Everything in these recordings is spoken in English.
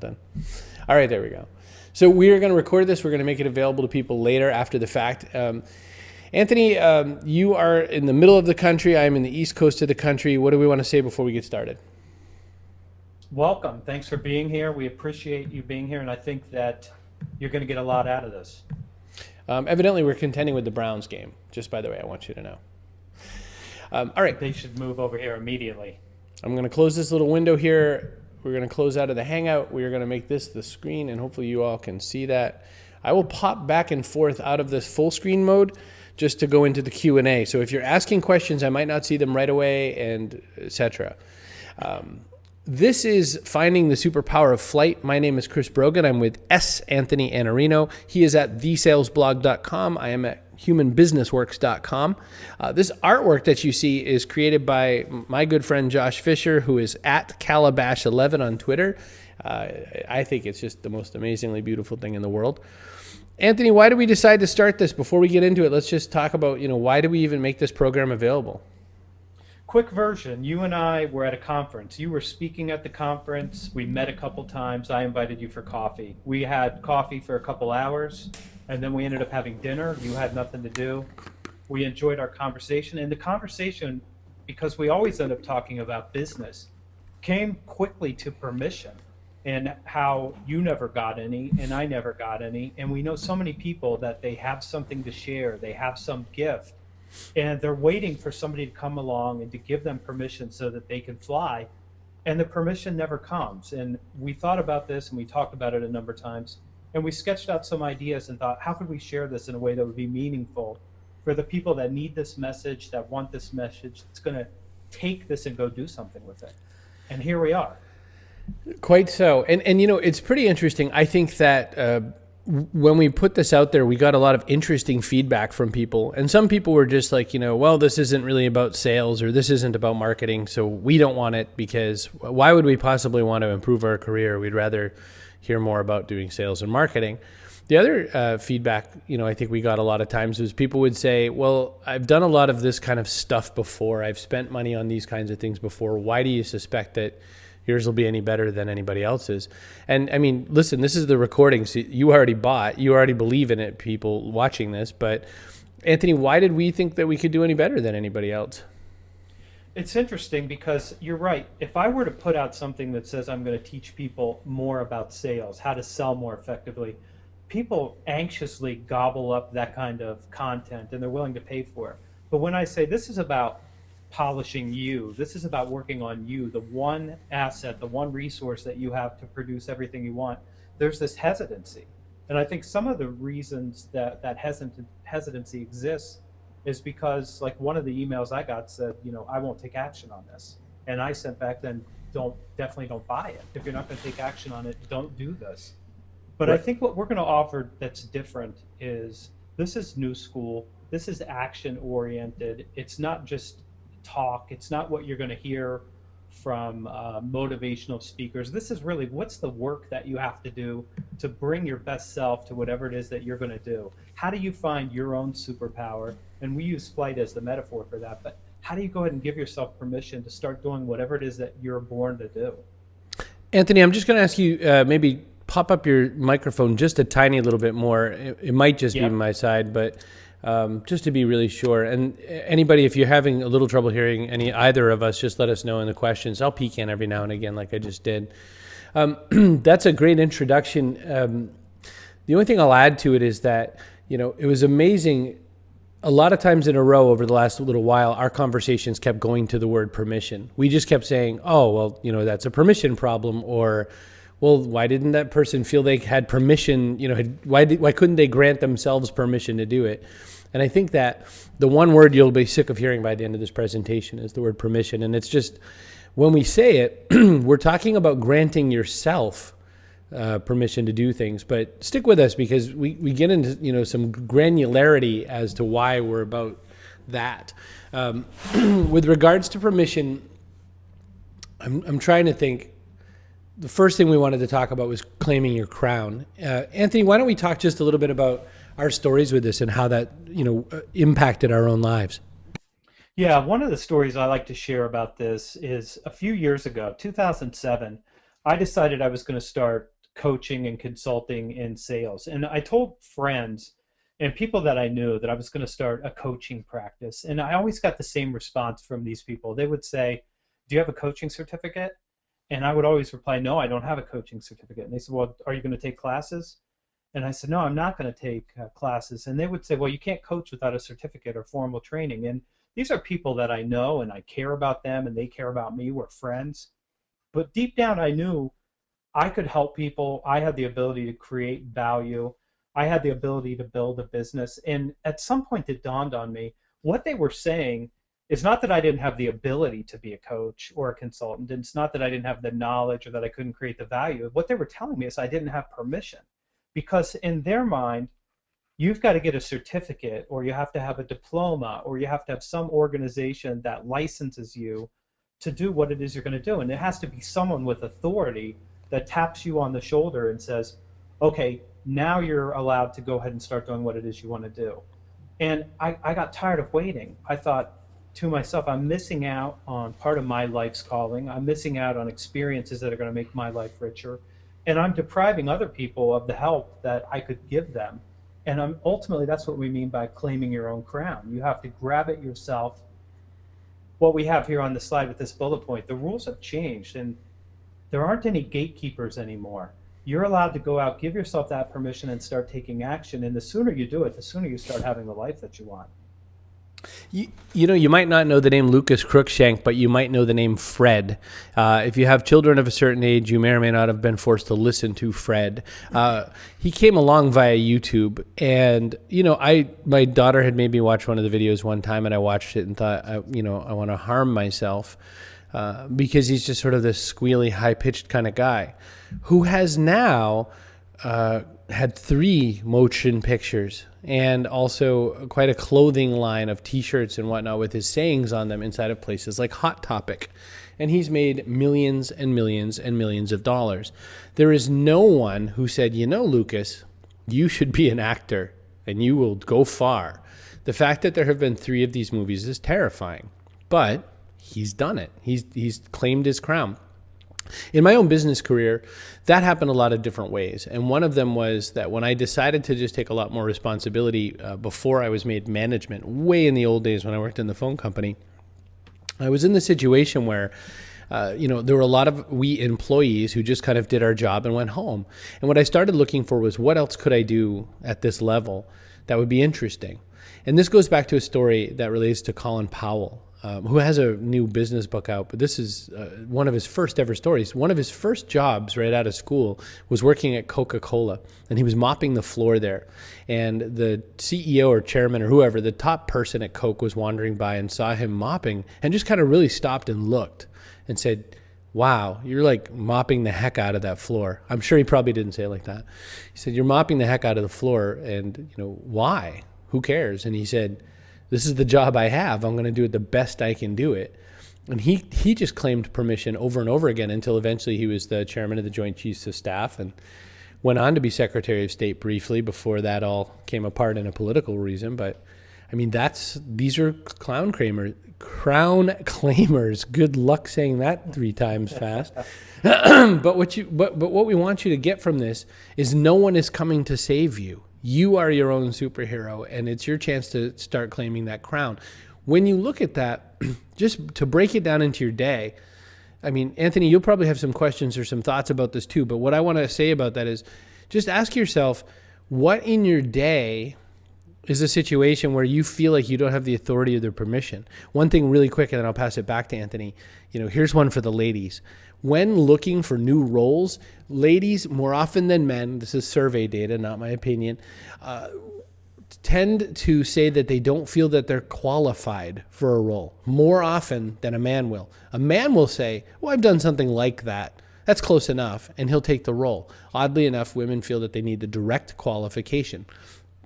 then. All right, there we go. So we are going to record this. We're going to make it available to people later after the fact. Anthony, you are in the middle of the country. I'm in the east coast of the country. What do we want to say before we get started? Welcome. Thanks for being here. We appreciate you being here, and I think that you're going to get a lot out of this. Evidently, we're contending with the Browns game, just by the way, I want you to know. All right. They should move over here immediately. I'm going to close this little window here. We're going to close out of the Hangout. We are going to make this the screen, and hopefully you all can see that. I will pop back and forth out of this full screen mode just to go into the Q&A. So if you're asking questions, I might not see them right away, and etc. This is Finding the Superpower of Flight. My name is Chris Brogan. I'm with S. Anthony Anarino. He is at thesalesblog.com. I am at humanbusinessworks.com. This artwork that you see is created by my good friend Josh Fisher, who is at Calabash11 on Twitter. I think it's just the most amazingly beautiful thing in the world. Anthony, why did we decide to start this? Before we get into it, let's just talk about, why do we even make this program available? Quick version. You and I were at a conference. You were speaking at the conference. We met a couple times. I invited you for coffee. We had coffee for a couple hours, and then we ended up having dinner. You had nothing to do. We enjoyed our conversation. And the conversation, because we always end up talking about business, came quickly to permission and how you never got any and I never got any. And we know so many people that they have something to share. They have some gift. And they're waiting for somebody to come along and to give them permission so that they can fly. And the permission never comes. And we thought about this and we talked about it a number of times. And we sketched out some ideas and thought, how could we share this in a way that would be meaningful for the people that need this message, that want this message, that's going to take this and go do something with it. And here we are. Quite so. And it's pretty interesting. I think that when we put this out there, we got a lot of interesting feedback from people. And some people were just like, well, this isn't really about sales or this isn't about marketing, so we don't want it because why would we possibly want to improve our career? We'd rather hear more about doing sales and marketing. The other feedback, I think we got a lot of times was people would say, well, I've done a lot of this kind of stuff before. I've spent money on these kinds of things before. Why do you suspect that yours will be any better than anybody else's? And I mean, listen, this is the recording. So you already bought, you already believe in it, people watching this. But Anthony, why did we think that we could do any better than anybody else? It's interesting because you're right. If I were to put out something that says I'm going to teach people more about sales, how to sell more effectively, people anxiously gobble up that kind of content and they're willing to pay for it. But when I say this is about polishing you, this is about working on you, the one asset, the one resource that you have to produce everything you want, there's this hesitancy. And I think some of the reasons that hesitancy exists is because, like, one of the emails I got said, I won't take action on this. And I sent back then, definitely don't buy it. If you're not going to take action on it, don't do this. But right. I think what we're going to offer that's different is this is new school. This is action oriented. It's not just talk. It's not what you're going to hear from motivational speakers. This is really what's the work that you have to do to bring your best self to whatever it is that you're going to do. How do you find your own superpower? And we use flight as the metaphor for that, but how do you go ahead and give yourself permission to start doing whatever it is that you're born to do? Anthony, I'm just going to ask you maybe pop up your microphone just a tiny little bit more. It might just be my side, but just to be really sure. And anybody, if you're having a little trouble hearing either of us, just let us know in the questions. I'll peek in every now and again like I just did. That's a great introduction. The only thing I'll add to it is that, it was amazing. A lot of times in a row over the last little while, our conversations kept going to the word permission. We just kept saying, oh, well, that's a permission problem, or, well, why didn't that person feel they had permission? Why couldn't they grant themselves permission to do it? And I think that the one word you'll be sick of hearing by the end of this presentation is the word permission. And it's just, when we say it, we're talking about granting yourself permission to do things. But stick with us because we get into some granularity as to why we're about that. With regards to permission, I'm trying to think. The first thing we wanted to talk about was claiming your crown. Anthony, why don't we talk just a little bit about our stories with this and how that impacted our own lives? Yeah, one of the stories I like to share about this is a few years ago, 2007, I decided I was going to start coaching and consulting in sales. And I told friends and people that I knew that I was going to start a coaching practice. And I always got the same response from these people. They would say, "Do you have a coaching certificate?" And I would always reply, "No, I don't have a coaching certificate." And they said, "Well, are you going to take classes?" And I said, "No, I'm not going to take classes." And they would say, "Well, you can't coach without a certificate or formal training." And these are people that I know and I care about them and they care about me. We're friends. But deep down, I knew I could help people. I had the ability to create value. I had the ability to build a business. And at some point, it dawned on me what they were saying is not that I didn't have the ability to be a coach or a consultant. It's not that I didn't have the knowledge or that I couldn't create the value. What they were telling me is I didn't have permission. Because in their mind, you've got to get a certificate or you have to have a diploma or you have to have some organization that licenses you to do what it is you're going to do. And it has to be someone with authority that taps you on the shoulder and says, okay, now you're allowed to go ahead and start doing what it is you want to do. And I got tired of waiting. I thought to myself, I'm missing out on part of my life's calling. I'm missing out on experiences that are going to make my life richer. And I'm depriving other people of the help that I could give them. And ultimately, that's what we mean by claiming your own crown. You have to grab it yourself. What we have here on the slide with this bullet point, the rules have changed, and there aren't any gatekeepers anymore. You're allowed to go out, give yourself that permission, and start taking action. And the sooner you do it, the sooner you start having the life that you want. You know, you might not know the name Lucas Cruikshank, but you might know the name Fred. If you have children of a certain age, you may or may not have been forced to listen to Fred. He came along via YouTube, and my daughter had made me watch one of the videos one time, and I watched it and thought, I want to harm myself because he's just sort of this squealy, high-pitched kind of guy who has now had 3 motion pictures and also quite a clothing line of t-shirts and whatnot with his sayings on them inside of places like Hot Topic. And he's made millions and millions and millions of dollars. There is no one who said, Lucas, you should be an actor and you will go far. The fact that there have been 3 of these movies is terrifying, but he's done it. He's claimed his crown. In my own business career, that happened a lot of different ways. And one of them was that when I decided to just take a lot more responsibility before I was made management, way in the old days when I worked in the phone company, I was in the situation where there were a lot of we employees who just kind of did our job and went home. And what I started looking for was what else could I do at this level that would be interesting. And this goes back to a story that relates to Colin Powell, who has a new business book out, but this is one of his first ever stories. One of his first jobs right out of school was working at Coca-Cola, and he was mopping the floor there. And the CEO or chairman or whoever, the top person at Coke, was wandering by and saw him mopping and just kind of really stopped and looked and said, "Wow, you're like mopping the heck out of that floor." I'm sure he probably didn't say it like that. He said, "You're mopping the heck out of the floor, and why? Who cares?" And he said, "This is the job I have. I'm going to do it the best I can do it." And he just claimed permission over and over again until eventually he was the chairman of the Joint Chiefs of Staff and went on to be Secretary of State briefly before that all came apart in a political reason. But I mean, these are crown claimers. Good luck saying that 3 times fast. But what we want you to get from this is no one is coming to save you. You are your own superhero, and it's your chance to start claiming that crown. When you look at that, just to break it down into your day, I mean, Anthony, you'll probably have some questions or some thoughts about this too, but what I want to say about that is just ask yourself, what in your day is a situation where you feel like you don't have the authority or the permission? One thing really quick, and then I'll pass it back to Anthony. Here's one for the ladies. When looking for new roles, ladies, more often than men, this is survey data, not my opinion, tend to say that they don't feel that they're qualified for a role more often than a man will. A man will say, "Well, I've done something like that. That's close enough," and he'll take the role. Oddly enough, women feel that they need the direct qualification.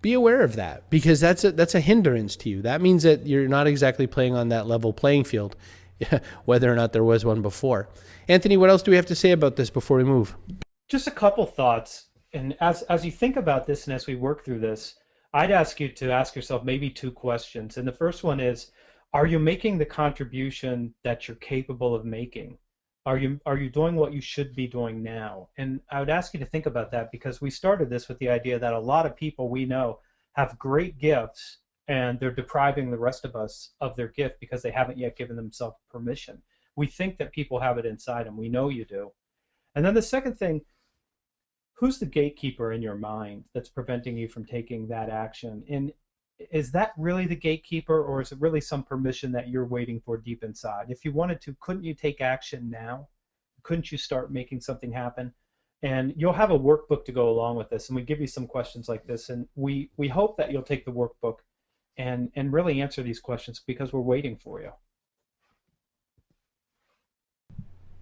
Be aware of that, because that's a hindrance to you. That means that you're not exactly playing on that level playing field, whether or not there was one before. Anthony, what else do we have to say about this before we move? Just a couple thoughts. And as you think about this and as we work through this, I'd ask you to ask yourself maybe 2 questions. And the first one is, are you making the contribution that you're capable of making? Are you doing what you should be doing now? And I would ask you to think about that, because we started this with the idea that a lot of people we know have great gifts, and they're depriving the rest of us of their gift because they haven't yet given themselves permission. We think that people have it inside them. We know you do. And then the second thing, who's the gatekeeper in your mind that's preventing you from taking that action? And is that really the gatekeeper, or is it really some permission that you're waiting for deep inside? If you wanted to, couldn't you take action now? Couldn't you start making something happen? And you'll have a workbook to go along with this, and we give you some questions like this, and we hope that you'll take the workbook and really answer these questions, because we're waiting for you.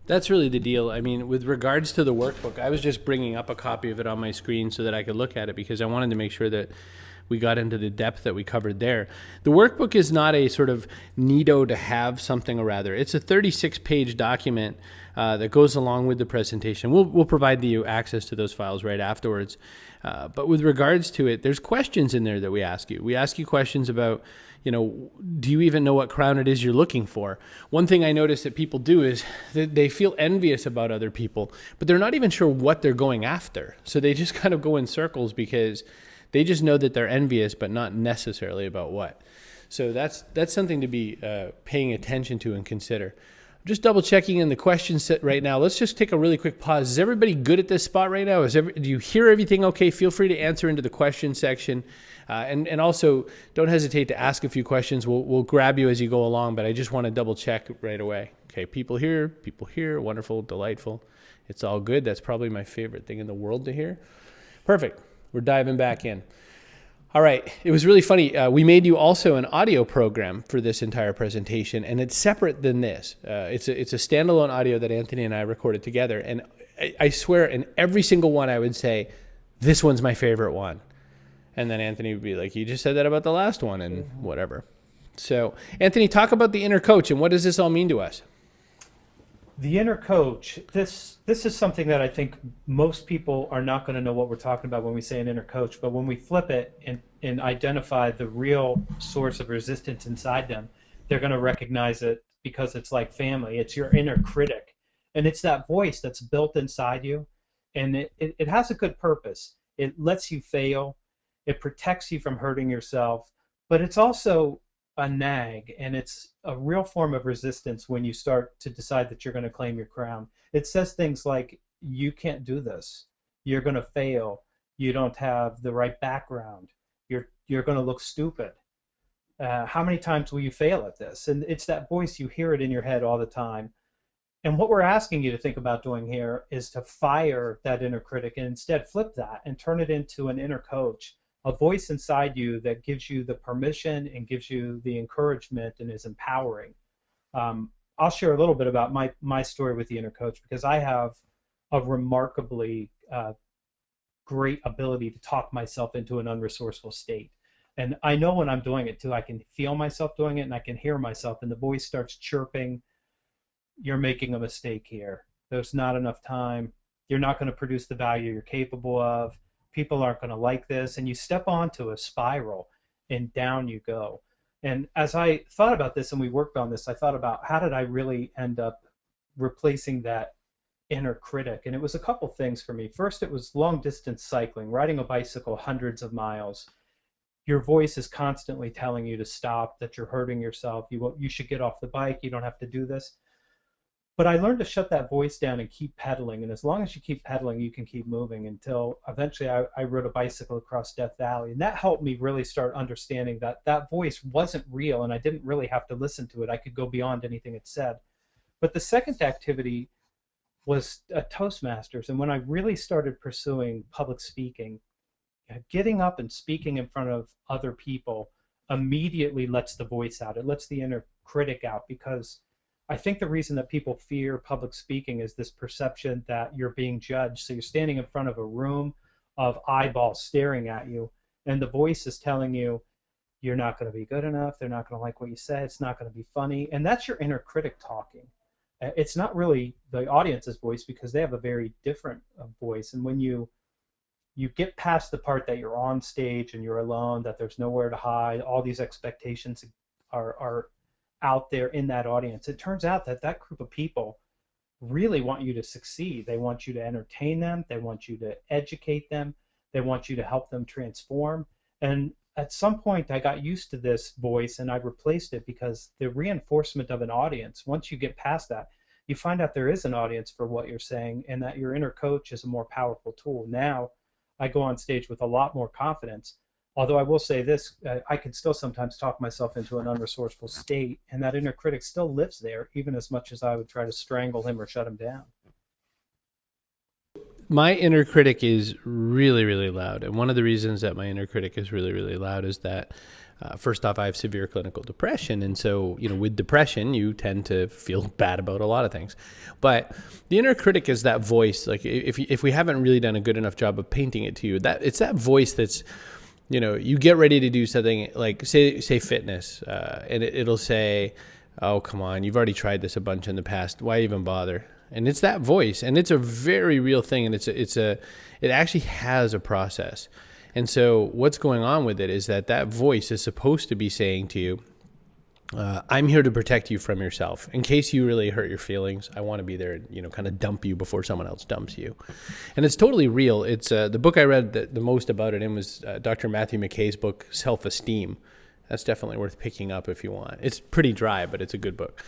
That's really the deal. I mean, with regards to the workbook, I was just bringing up a copy of it on my screen so that I could look at it, because I wanted to make sure that we got into the depth that we covered there. The workbook is not a sort of neato to have something, or rather, it's a 36-page document that goes along with the presentation. We'll provide you access to those files right afterwards. But with regards to it, there's questions in there that we ask you. We ask you questions about, do you even know what crown it is you're looking for? One thing I notice that people do is that they feel envious about other people, but they're not even sure what they're going after. So they just kind of go in circles because they just know that they're envious, but not necessarily about what. So that's something to be paying attention to and consider. I'm just double checking in the question set right now. Let's just take a really quick pause. Is everybody good at this spot right now? Do you hear everything okay? Feel free to answer into the question section. And also, don't hesitate to ask a few questions. We'll grab you as you go along, but I just want to double check right away. Okay, people here, wonderful, delightful. It's all good. That's probably my favorite thing in the world to hear. Perfect. We're diving back in. All right. It was really funny. We made you also an audio program for this entire presentation, and it's separate than this. It's a standalone audio that Anthony and I recorded together. And I swear, in every single one, I would say, this one's my favorite one. And then Anthony would be like, you just said that about the last one, and whatever. So, Anthony, talk about the inner coach, and what does this all mean to us? The inner coach, this is something that I think most people are not going to know what we're talking about when we say an inner coach, but when we flip it and identify the real source of resistance inside them, they're going to recognize it, because it's like family. It's your inner critic, and it's that voice that's built inside you, and it has a good purpose. It lets you fail, it protects you from hurting yourself, but it's also a nag, and it's a real form of resistance when you start to decide that you're going to claim your crown. It says things like, you can't do this, you're going to fail, you don't have the right background, you're going to look stupid. How many times will you fail at this? And it's that voice, you hear it in your head all the time. And what we're asking you to think about doing here is to fire that inner critic and instead flip that and turn it into an inner coach, a voice inside you that gives you the permission and gives you the encouragement and is empowering. I'll share a little bit about my story with the inner coach, because I have a remarkably great ability to talk myself into an unresourceful state. And I know when I'm doing it too. I can feel myself doing it, and I can hear myself, and the voice starts chirping, you're making a mistake here. There's not enough time. You're not going to produce the value you're capable of. People aren't going to like this. And you step onto a spiral, and down you go. And as I thought about this and we worked on this, I thought about, how did I really end up replacing that inner critic? And it was a couple things for me. First, it was long distance cycling, riding a bicycle hundreds of miles. Your voice is constantly telling you to stop, that you're hurting yourself, you should get off the bike, you don't have to do this. But I learned to shut that voice down and keep pedaling. And as long as you keep pedaling, you can keep moving, until eventually I rode a bicycle across Death Valley. And that helped me really start understanding that that voice wasn't real, and I didn't really have to listen to it. I could go beyond anything it said. But the second activity was Toastmasters. And when I really started pursuing public speaking, getting up and speaking in front of other people immediately lets the voice out. It lets the inner critic out, because I think the reason that people fear public speaking is this perception that you're being judged. So you're standing in front of a room of eyeballs staring at you, and the voice is telling you you're not going to be good enough, they're not going to like what you say, it's not going to be funny. And that's your inner critic talking. It's not really the audience's voice, because they have a very different voice. And when you get past the part that you're on stage and you're alone, that there's nowhere to hide, all these expectations are out there in that audience, it turns out that that group of people really want you to succeed. They want you to entertain them. They want you to educate them. They want you to help them transform. And at some point, I got used to this voice and I replaced it because the reinforcement of an audience, once you get past that, you find out there is an audience for what you're saying and that your inner coach is a more powerful tool. Now I go on stage with a lot more confidence. Although I will say this, I can still sometimes talk myself into an unresourceful state, and that inner critic still lives there, even as much as I would try to strangle him or shut him down. My inner critic is really, really loud. And one of the reasons that my inner critic is really, really loud is that, first off, I have severe clinical depression. And so, with depression, you tend to feel bad about a lot of things. But the inner critic is that voice. Like if we haven't really done a good enough job of painting it to you, that it's that voice that's, you get ready to do something like say fitness, and it'll say, oh, come on, you've already tried this a bunch in the past. Why even bother? And it's that voice, and it's a very real thing, and it actually has a process. And so what's going on with it is that voice is supposed to be saying to you, I'm here to protect you from yourself. In case you really hurt your feelings, I want to be there and, kind of dump you before someone else dumps you. And it's totally real. It's the book I read the most about it in was Dr. Matthew McKay's book, Self-Esteem. That's definitely worth picking up if you want. It's pretty dry, but it's a good book.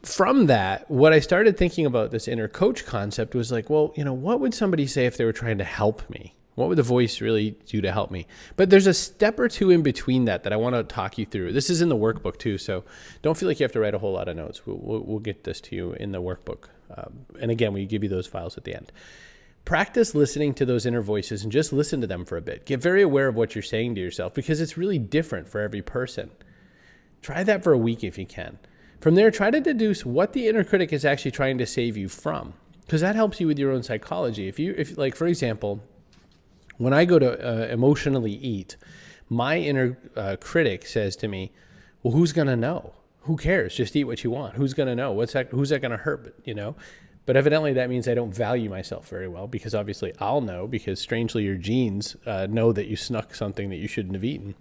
From that, what I started thinking about this inner coach concept was like, well, what would somebody say if they were trying to help me? What would the voice really do to help me? But there's a step or two in between that I want to talk you through. This is in the workbook too, so don't feel like you have to write a whole lot of notes. We'll get this to you in the workbook. And again, we give you those files at the end. Practice listening to those inner voices and just listen to them for a bit. Get very aware of what you're saying to yourself because it's really different for every person. Try that for a week if you can. From there, try to deduce what the inner critic is actually trying to save you from, because that helps you with your own psychology. If like, for example, when I go to emotionally eat, my inner critic says to me, well, who's going to know? Who cares? Just eat what you want. Who's going to know? Who's that going to hurt? But evidently that means I don't value myself very well because obviously I'll know because strangely your genes know that you snuck something that you shouldn't have eaten.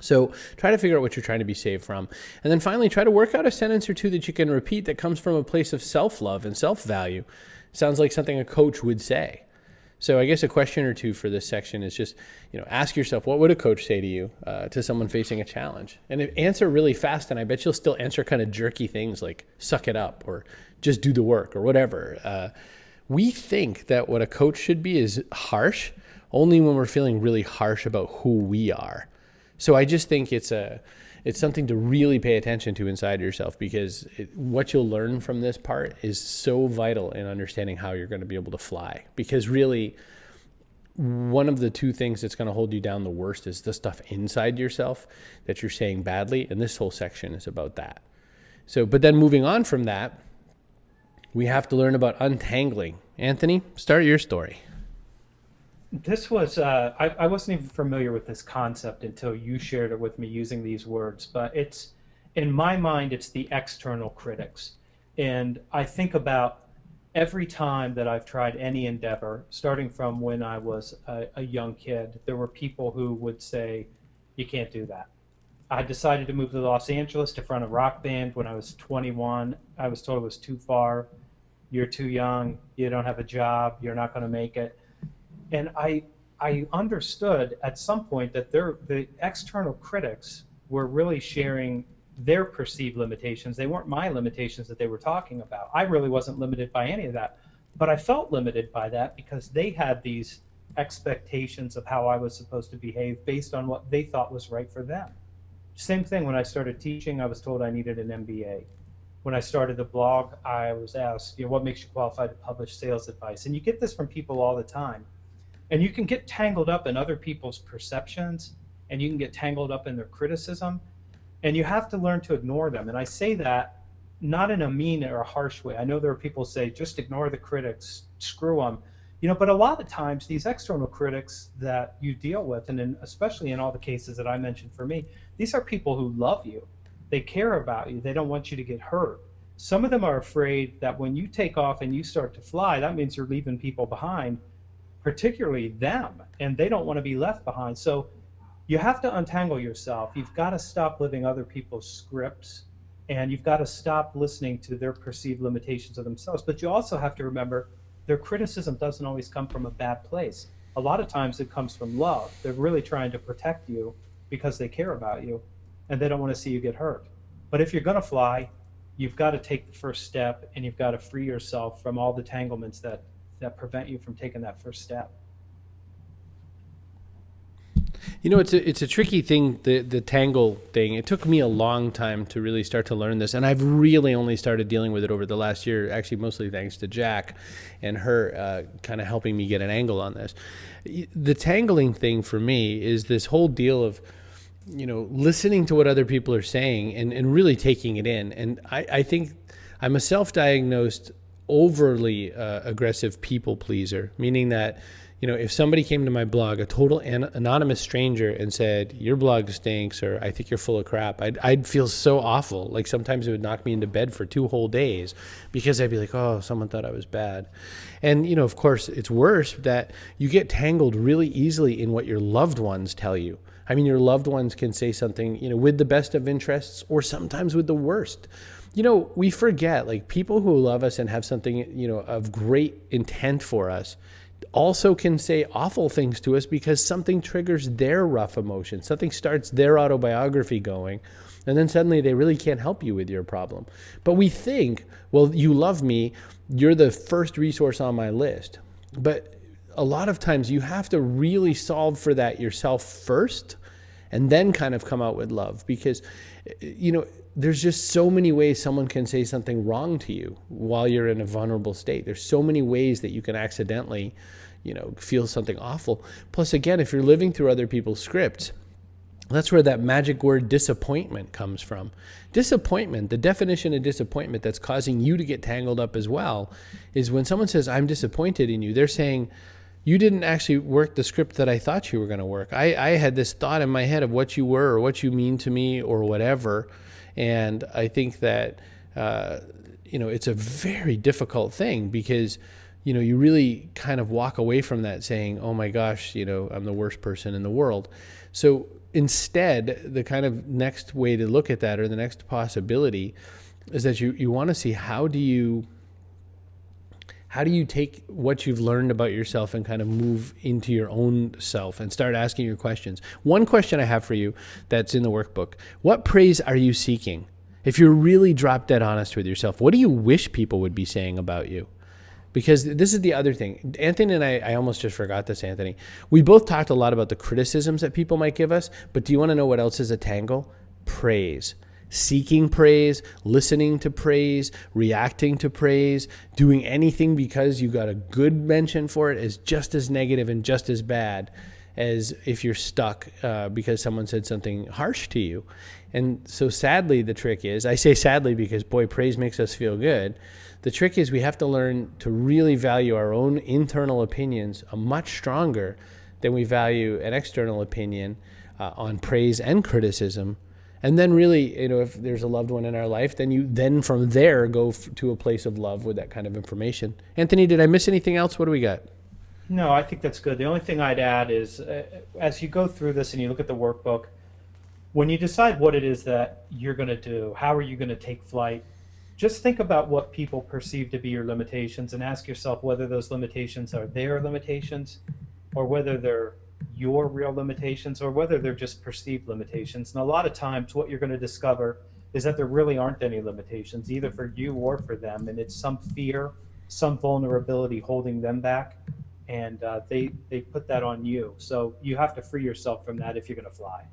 So try to figure out what you're trying to be saved from. And then finally, try to work out a sentence or two that you can repeat that comes from a place of self-love and self-value. Sounds like something a coach would say. So I guess a question or two for this section is just, ask yourself, what would a coach say to you, to someone facing a challenge? And answer really fast, and I bet you'll still answer kind of jerky things like suck it up or just do the work or whatever. We think that what a coach should be is harsh only when we're feeling really harsh about who we are. So I just think it's something to really pay attention to inside yourself because what you'll learn from this part is so vital in understanding how you're going to be able to fly. Because really, one of the two things that's going to hold you down the worst is the stuff inside yourself that you're saying badly. And this whole section is about that. So, but then moving on from that, we have to learn about untangling. Anthony, start your story. This was, I wasn't even familiar with this concept until you shared it with me using these words, but in my mind, it's the external critics. And I think about every time that I've tried any endeavor, starting from when I was a young kid, there were people who would say, you can't do that. I decided to move to Los Angeles to front a rock band when I was 21. I was told it was too far. You're too young. You don't have a job. You're not going to make it. And I understood at some point that the external critics were really sharing their perceived limitations. They weren't my limitations that they were talking about. I really wasn't limited by any of that. But I felt limited by that because they had these expectations of how I was supposed to behave based on what they thought was right for them. Same thing when I started teaching, I was told I needed an MBA. When I started the blog, I was asked, what makes you qualified to publish sales advice? And you get this from people all the time. And you can get tangled up in other people's perceptions, and you can get tangled up in their criticism, and you have to learn to ignore them. And I say that not in a mean or a harsh way. I know there are people who say, just ignore the critics, screw them. But a lot of times, these external critics that you deal with, and especially in all the cases that I mentioned for me, these are people who love you. They care about you. They don't want you to get hurt. Some of them are afraid that when you take off and you start to fly, that means you're leaving people behind, particularly them, and they don't want to be left behind. So you have to untangle yourself. You've got to stop living other people's scripts. And you've got to stop listening to their perceived limitations of themselves. But you also have to remember their criticism doesn't always come from a bad place. A lot of times it comes from love. They're really trying to protect you because they care about you and they don't want to see you get hurt. But if you're going to fly, you've got to take the first step, and you've got to free yourself from all the tanglements that prevent you from taking that first step. You know, it's a tricky thing, the tangle thing. It took me a long time to really start to learn this, and I've really only started dealing with it over the last year, actually mostly thanks to Jack and her kind of helping me get an angle on this. The tangling thing for me is this whole deal of, you know, listening to what other people are saying and really taking it in. And I think I'm a self-diagnosed overly aggressive people pleaser, meaning that, you know, if somebody came to my blog, a total anonymous stranger, and said, your blog stinks, or I think you're full of crap, I'd feel so awful. Like sometimes it would knock me into bed for 2 whole days because I'd be like, oh, someone thought I was bad. And, you know, of course, it's worse that you get tangled really easily in what your loved ones tell you. I mean, your loved ones can say something, you know, with the best of interests or sometimes with the worst. You know, we forget, like, people who love us and have something, you know, of great intent for us also can say awful things to us because something triggers their rough emotion. Something starts their autobiography going, and then suddenly they really can't help you with your problem. But we think, well, you love me, you're the first resource on my list. But a lot of times you have to really solve for that yourself first and then kind of come out with love, because, you know, there's just so many ways someone can say something wrong to you while you're in a vulnerable state. There's so many ways that you can accidentally, you know, feel something awful. Plus, again, if you're living through other people's scripts, that's where that magic word disappointment comes from. Disappointment, the definition of disappointment that's causing you to get tangled up as well, is when someone says, I'm disappointed in you, they're saying, you didn't actually work the script that I thought you were going to work. I had this thought in my head of what you were or what you mean to me or whatever. And I think that, you know, it's a very difficult thing because, you know, you really kind of walk away from that saying, oh my gosh, you know, I'm the worst person in the world. So instead, the kind of next way to look at that, or the next possibility, is that you want to see how do you take what you've learned about yourself and kind of move into your own self and start asking your questions. One question I have for you that's in the workbook: what praise are you seeking? If you're really drop dead honest with yourself, what do you wish people would be saying about you? Because this is the other thing. Anthony and I almost just forgot this, Anthony. We both talked a lot about the criticisms that people might give us, but do you want to know what else is a tangle? Praise. Seeking praise, listening to praise, reacting to praise, doing anything because you got a good mention for it is just as negative and just as bad as if you're stuck because someone said something harsh to you. And so sadly, the trick is, I say sadly because, boy, praise makes us feel good. The trick is we have to learn to really value our own internal opinions much stronger than we value an external opinion on praise and criticism. And then really, you know, if there's a loved one in our life, then from there go to a place of love with that kind of information. Anthony, did I miss anything else? What do we got? No, I think that's good. The only thing I'd add is as you go through this and you look at the workbook, when you decide what it is that you're going to do, how are you going to take flight, just think about what people perceive to be your limitations and ask yourself whether those limitations are their limitations or whether they're your real limitations or whether they're just perceived limitations. And a lot of times what you're going to discover is that there really aren't any limitations, either for you or for them. And it's some fear, some vulnerability holding them back. And they put that on you. So you have to free yourself from that if you're going to fly.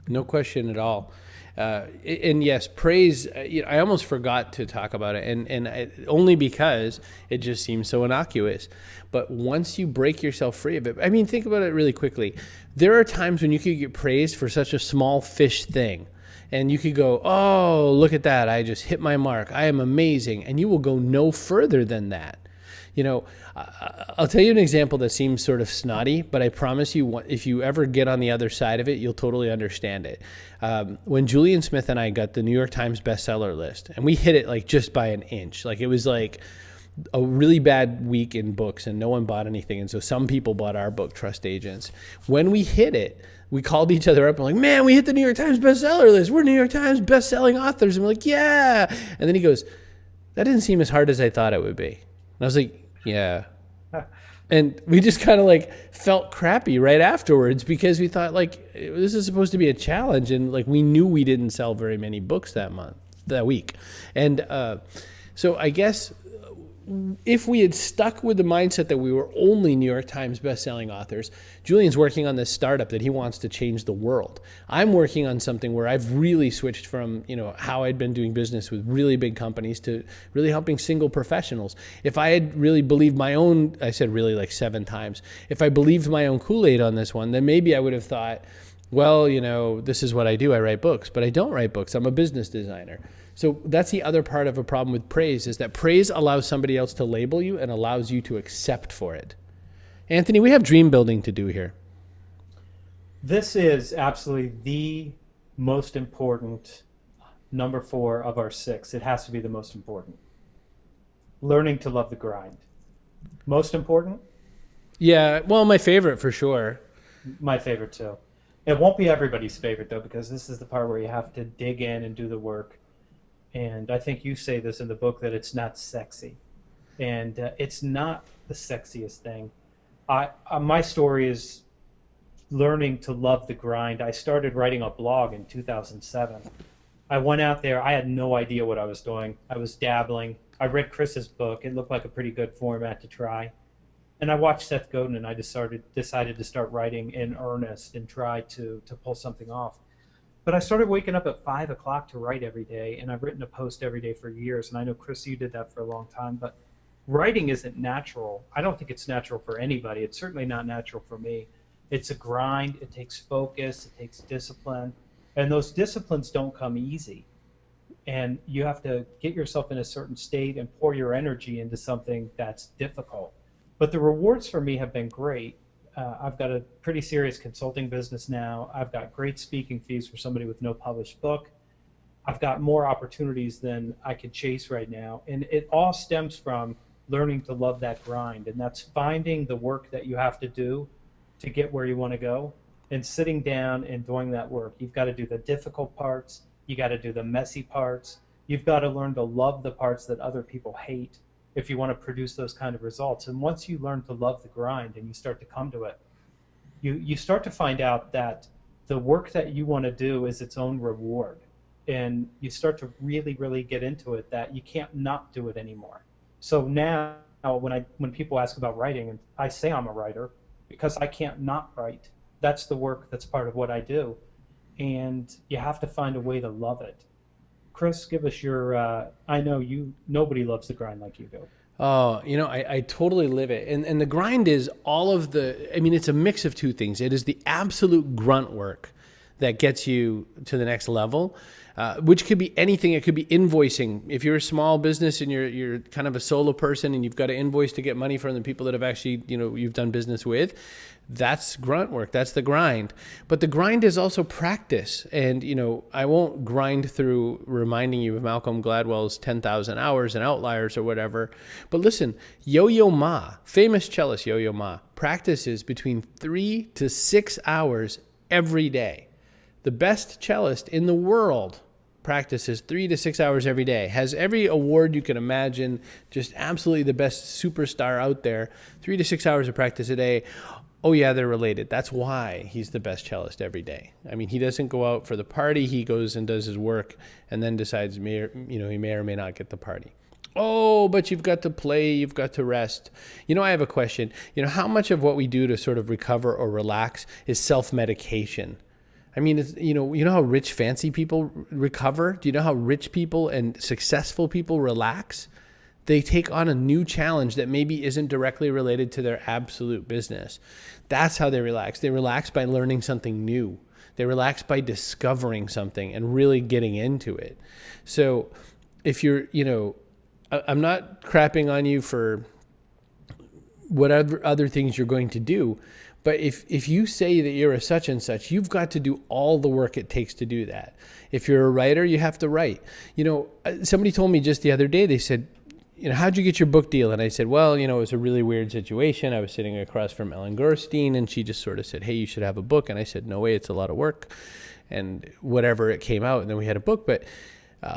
No question at all. And yes, praise, I almost forgot to talk about it, and only because it just seems so innocuous. But once you break yourself free of it, I mean, think about it really quickly. There are times when you could get praised for such a small fish thing, and you could go, oh, look at that, I just hit my mark, I am amazing, and you will go no further than that. You know, I'll tell you an example that seems sort of snotty, but I promise you, if you ever get on the other side of it, you'll totally understand it. When Julian Smith and I got the New York Times bestseller list, and we hit it like just by an inch, like it was like, a really bad week in books and no one bought anything. And so some people bought our book, Trust Agents. When we hit it, we called each other up and like, man, we hit the New York Times bestseller list. We're New York Times bestselling authors. And we're like, yeah. And then he goes, that didn't seem as hard as I thought it would be. And I was like, yeah. And we just kind of like felt crappy right afterwards because we thought like this is supposed to be a challenge. And like we knew we didn't sell very many books that week. And so I guess if we had stuck with the mindset that we were only New York Times bestselling authors, Julian's working on this startup that he wants to change the world. I'm working on something where I've really switched from, how I'd been doing business with really big companies to really helping single professionals. If I had really believed my own, I said really like 7 times, if I believed my own Kool-Aid on this one, then maybe I would have thought, well, this is what I do. I write books, but I don't write books. I'm a business designer. So that's the other part of a problem with praise is that praise allows somebody else to label you and allows you to accept for it. Anthony, we have dream building to do here. This is absolutely the most important number 4 of our 6. It has to be the most important. Learning to love the grind. Most important? Yeah, well, my favorite for sure. My favorite too. It won't be everybody's favorite though, because this is the part where you have to dig in and do the work. And I think you say this in the book that it's not sexy. And it's not the sexiest thing. My story is learning to love the grind. I started writing a blog in 2007. I went out there. I had no idea what I was doing. I was dabbling. I read Chris's book. It looked like a pretty good format to try. And I watched Seth Godin, and I decided to start writing in earnest and try to pull something off. But I started waking up at 5 o'clock to write every day, and I've written a post every day for years. And I know, Chris, you did that for a long time. But writing isn't natural. I don't think it's natural for anybody. It's certainly not natural for me. It's a grind. It takes focus. It takes discipline. And those disciplines don't come easy. And you have to get yourself in a certain state and pour your energy into something that's difficult. But the rewards for me have been great. I've got a pretty serious consulting business now. I've got great speaking fees for somebody with no published book. I've got more opportunities than I could chase right now. And it all stems from learning to love that grind. And that's finding the work that you have to do to get where you want to go and sitting down and doing that work. You've got to do the difficult parts. You got to do the messy parts. You've got to learn to love the parts that other people hate if you want to produce those kind of results. And once you learn to love the grind and you start to come to it, you start to find out that the work that you want to do is its own reward. And you start to really, really get into it that you can't not do it anymore. So now when people ask about writing, and I say I'm a writer because I can't not write. That's the work that's part of what I do. And you have to find a way to love it. Chris, give us your, I know nobody loves the grind like you do. Oh, I totally live it. And the grind is it's a mix of 2 things. It is the absolute grunt work that gets you to the next level, which could be anything. It could be invoicing. If you're a small business and you're kind of a solo person and you've got to invoice to get money from the people that have actually, you've done business with, that's grunt work. That's the grind. But the grind is also practice. And, I won't grind through reminding you of Malcolm Gladwell's 10,000 hours and outliers or whatever. But listen, Yo-Yo Ma, famous cellist Yo-Yo Ma, practices between 3 to 6 hours every day. The best cellist in the world practices 3 to 6 hours every day, has every award you can imagine, just absolutely the best superstar out there, 3 to 6 hours of practice a day. Oh yeah, they're related. That's why he's the best cellist every day. I mean, he doesn't go out for the party. He goes and does his work and then decides, he may or may not get the party. Oh, but you've got to play, you've got to rest. I have a question. How much of what we do to sort of recover or relax is self-medication? I mean, you know how rich, fancy people recover? Do you know how rich people and successful people relax? They take on a new challenge that maybe isn't directly related to their absolute business. That's how they relax. They relax by learning something new. They relax by discovering something and really getting into it. So if you're, I'm not crapping on you for whatever other things you're going to do, but if you say that you're a such and such, you've got to do all the work it takes to do that. If you're a writer, you have to write. Somebody told me just the other day, they said, how'd you get your book deal? And I said, well, it was a really weird situation. I was sitting across from Ellen Gorstein, and she just sort of said, hey, you should have a book. And I said, no way, it's a lot of work. And whatever, it came out, and then we had a book. But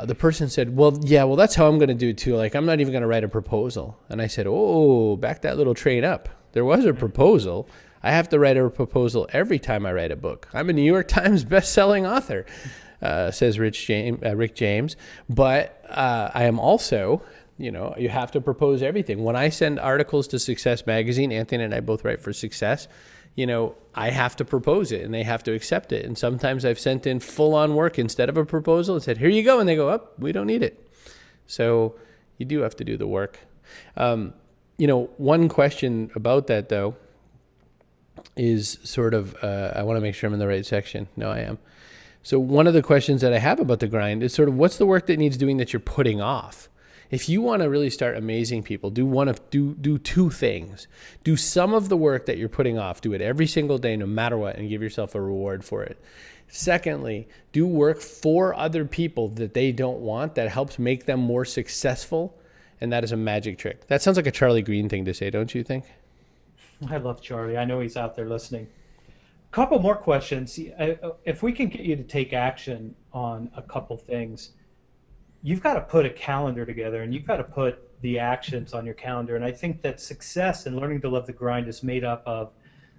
the person said, well, yeah, well, that's how I'm going to do it too. Like, I'm not even going to write a proposal. And I said, oh, back that little train up. There was a proposal. I have to write a proposal every time I write a book. I'm a New York Times best-selling author, says Rick James. But I am also, you have to propose everything. When I send articles to Success Magazine, Anthony and I both write for Success, I have to propose it and they have to accept it. And sometimes I've sent in full-on work instead of a proposal and said, here you go. And they go, oh, we don't need it. So you do have to do the work. One question about that, though, is sort of, I want to make sure I'm in the right section. No, I am. So one of the questions that I have about the grind is sort of, what's the work that needs doing that you're putting off? If you want to really start amazing people, do two things. Do some of the work that you're putting off. Do it every single day, no matter what, and give yourself a reward for it. Secondly, do work for other people that they don't want, that helps make them more successful. And that is a magic trick. That sounds like a Charlie Green thing to say, don't you think? I love Charlie. I know he's out there listening. A couple more questions. If we can get you to take action on a couple things, you've got to put a calendar together and you've got to put the actions on your calendar. And I think that success and learning to love the grind is made up of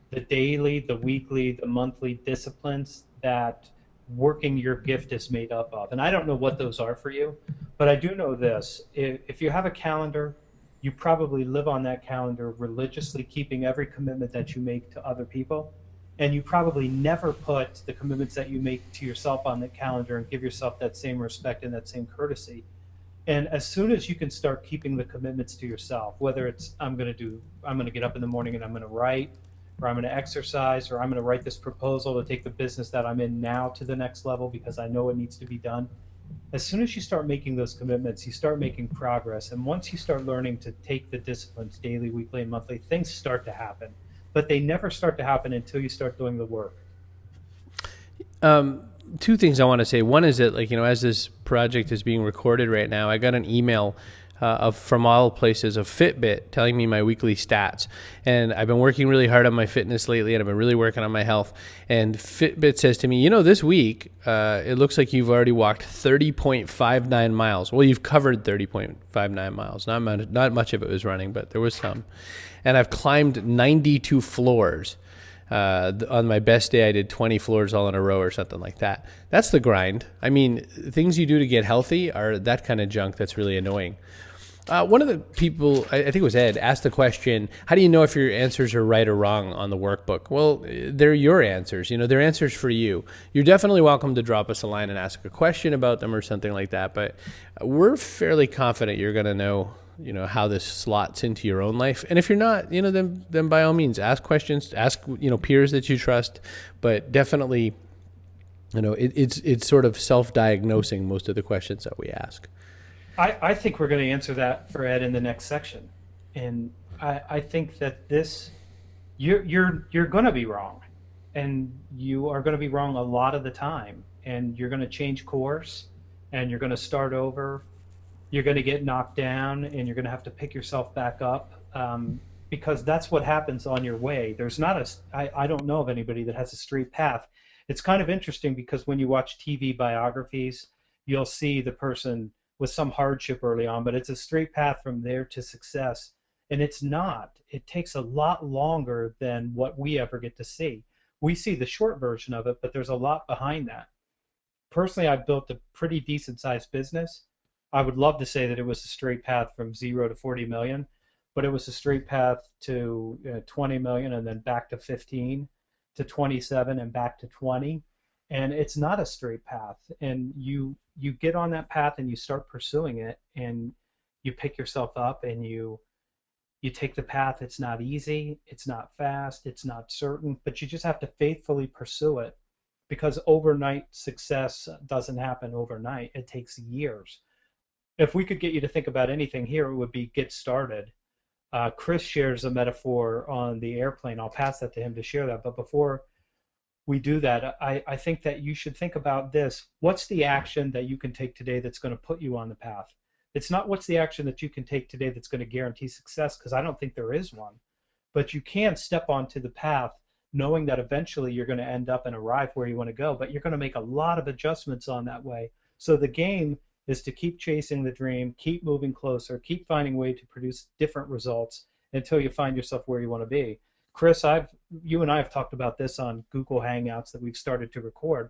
the daily, the weekly, the monthly disciplines that working your gift is made up of. And I don't know what those are for you, but I do know this. If you have a calendar, you probably live on that calendar religiously, keeping every commitment that you make to other people. And you probably never put the commitments that you make to yourself on the calendar and give yourself that same respect and that same courtesy. And as soon as you can start keeping the commitments to yourself, whether it's I'm going to get up in the morning and I'm going to write, or I'm going to exercise, or I'm going to write this proposal to take the business that I'm in now to the next level because I know it needs to be done. As soon as you start making those commitments, you start making progress. And once you start learning to take the disciplines daily, weekly, and monthly, things start to happen. But they never start to happen until you start doing the work. Two things I want to say. One is that, as this project is being recorded right now, I got an email from all places of Fitbit telling me my weekly stats. And I've been working really hard on my fitness lately, and I've been really working on my health. And Fitbit says to me, this week, it looks like you've already walked 30.59 miles. Well, you've covered 30.59 miles. Not much of it was running, but there was some. And I've climbed 92 floors. On my best day, I did 20 floors all in a row or something like that. That's the grind. I mean, things you do to get healthy are that kind of junk that's really annoying. One of the people, I think it was Ed, asked the question, how do you know if your answers are right or wrong on the workbook? Well, they're your answers. They're answers for you. You're definitely welcome to drop us a line and ask a question about them or something like that. But we're fairly confident you're going to know how this slots into your own life. And if you're not, then by all means, ask questions, ask, peers that you trust, but definitely, it's sort of self-diagnosing most of the questions that we ask. I think we're going to answer that for Ed in the next section. And I think that you're going to be wrong, and you are going to be wrong a lot of the time, and you're going to change course, and you're going to start over. You're going to get knocked down, and you're going to have to pick yourself back up, because that's what happens on your way. There's not I don't know of anybody that has a straight path. It's kind of interesting because when you watch TV biographies, you'll see the person with some hardship early on, but it's a straight path from there to success. And it's not. It takes a lot longer than what we ever get to see. We see the short version of it, but there's a lot behind that. Personally, I've built a pretty decent sized business. I would love to say that it was a straight path from 0 to 40 million, but it was a straight path to 20 million and then back to 15 to 27 and back to 20. And it's not a straight path. And you get on that path and you start pursuing it, and you pick yourself up and you take the path. It's not easy, it's not fast, it's not certain, but you just have to faithfully pursue it, because overnight success doesn't happen overnight. It takes years. If we could get you to think about anything here, it would be get started. Chris shares a metaphor on the airplane. I'll pass that to him to share that. But before we do that, I think that you should think about this. What's the action that you can take today that's going to put you on the path? It's not what's the action that you can take today that's going to guarantee success, because I don't think there is one. But you can step onto the path knowing that eventually you're going to end up and arrive where you want to go, but you're going to make a lot of adjustments on that way. So the game is to keep chasing the dream, keep moving closer, keep finding a way to produce different results until you find yourself where you want to be. Chris, you and I have talked about this on Google Hangouts that we've started to record,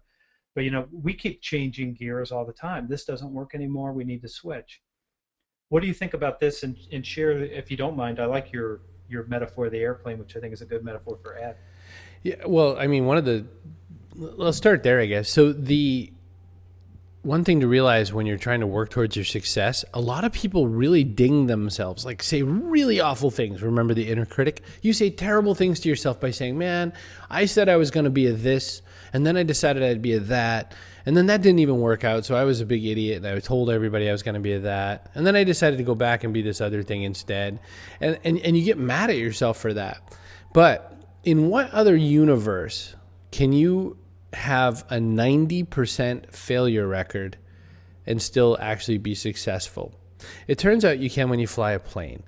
but we keep changing gears all the time. This doesn't work anymore. We need to switch. What do you think about this? And share, if you don't mind. I like your metaphor of the airplane, which I think is a good metaphor for Ed. Yeah, well, I mean, let's start there, I guess. So the one thing to realize when you're trying to work towards your success, a lot of people really ding themselves, like say really awful things. Remember the inner critic? You say terrible things to yourself by saying, man, I said I was going to be a this, and then I decided I'd be a that, and then that didn't even work out, so I was a big idiot, and I told everybody I was going to be a that, and then I decided to go back and be this other thing instead. And you get mad at yourself for that. But in what other universe can you have a 90% failure record and still actually be successful? It turns out you can when you fly a plane.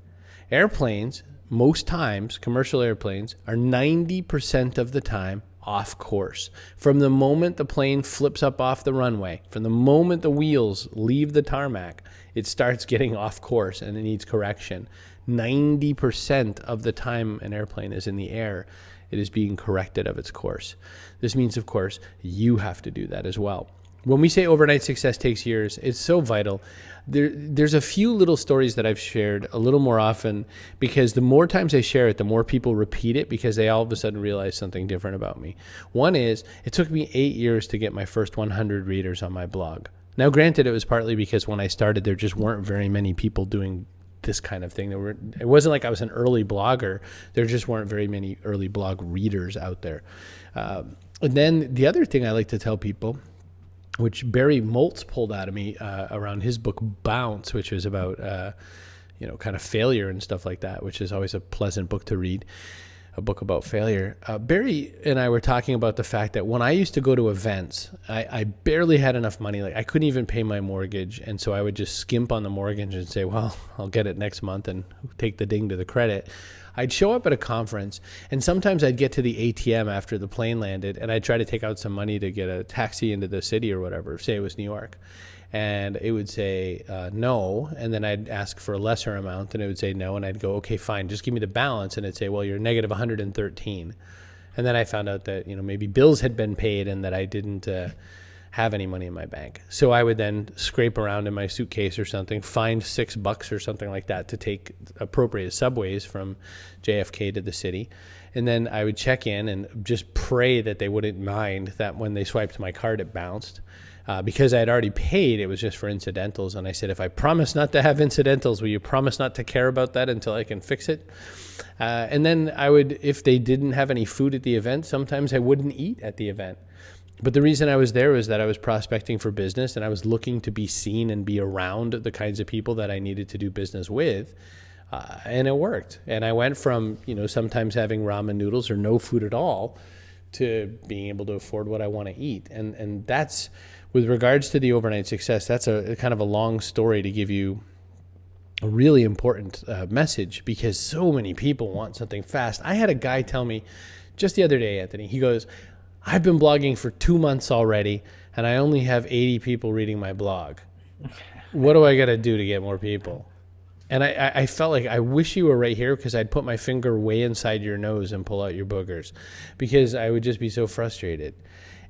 Airplanes, most times, commercial airplanes, are 90% of the time off course. From the moment the plane flips up off the runway, from the moment the wheels leave the tarmac, it starts getting off course and it needs correction. 90% of the time an airplane is in the air, it is being corrected of its course. This means, of course, you have to do that as well. When we say overnight success takes years, it's so vital. There's a few little stories that I've shared a little more often, because the more times I share it, the more people repeat it, because they all of a sudden realize something different about me. One is, it took me 8 years to get my first 100 readers on my blog. Now, granted, it was partly because when I started, there just weren't very many people doing this kind of thing. It wasn't like I was an early blogger. There just weren't very many early blog readers out there. And then the other thing I like to tell people, which Barry Moltz pulled out of me around his book Bounce, which was about kind of failure and stuff like that, which is always a pleasant book to read, a book about failure. Barry and I were talking about the fact that when I used to go to events, I barely had enough money. Like I couldn't even pay my mortgage. And so I would just skimp on the mortgage and say, well, I'll get it next month and take the ding to the credit. I'd show up at a conference, and sometimes I'd get to the ATM after the plane landed, and I'd try to take out some money to get a taxi into the city or whatever, say it was New York. And it would say no, and then I'd ask for a lesser amount, and it would say no, and I'd go, okay, fine, just give me the balance, and it'd say, well, you're negative 113. And then I found out that maybe bills had been paid and that I didn't have any money in my bank. So I would then scrape around in my suitcase or something, find $6 or something like that to take appropriate subways from JFK to the city. And then I would check in and just pray that they wouldn't mind that when they swiped my card, it bounced. Because I had already paid, it was just for incidentals. And I said, if I promise not to have incidentals, will you promise not to care about that until I can fix it? And then I would, if they didn't have any food at the event, sometimes I wouldn't eat at the event. But the reason I was there was that I was prospecting for business, and I was looking to be seen and be around the kinds of people that I needed to do business with. And it worked. And I went from, sometimes having ramen noodles or no food at all to being able to afford what I want to eat. And that's, with regards to the overnight success, that's a kind of a long story to give you a really important message, because so many people want something fast. I had a guy tell me just the other day, Anthony, he goes, I've been blogging for 2 months already, and I only have 80 people reading my blog. What do I got to do to get more people? And I felt like I wish you were right here, because I'd put my finger way inside your nose and pull out your boogers, because I would just be so frustrated.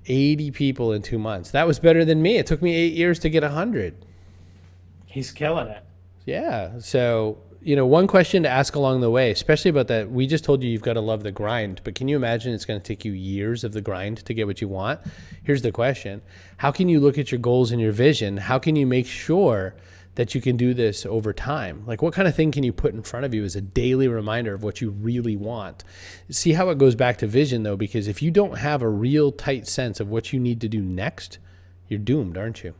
80 people in 2 months. That was better than me. It took me 8 years to get 100. He's killing it. Yeah. So, one question to ask along the way, especially about that, we just told you you've got to love the grind, but can you imagine it's going to take you years of the grind to get what you want? Here's the question. How can you look at your goals and your vision? How can you make sure that you can do this over time? Like, what kind of thing can you put in front of you as a daily reminder of what you really want? See how it goes back to vision, though, because if you don't have a real tight sense of what you need to do next, you're doomed, aren't you?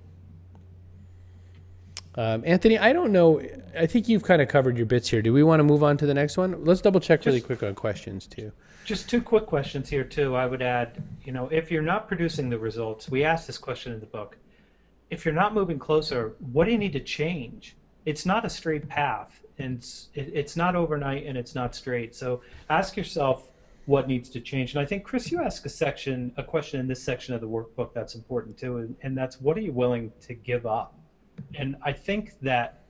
Anthony, I don't know. I think you've kind of covered your bits here. Do we want to move on to the next one? Let's double check really quick on questions, too. Just two quick questions here, too. I would add, if you're not producing the results, we asked this question in the book. If you're not moving closer, what do you need to change? it's not a straight path, and it's not overnight, and it's not straight. So ask yourself what needs to change. And I think, Chris, you asked a question in this section of the workbook that's important too, and that's, what are you willing to give up? And I think that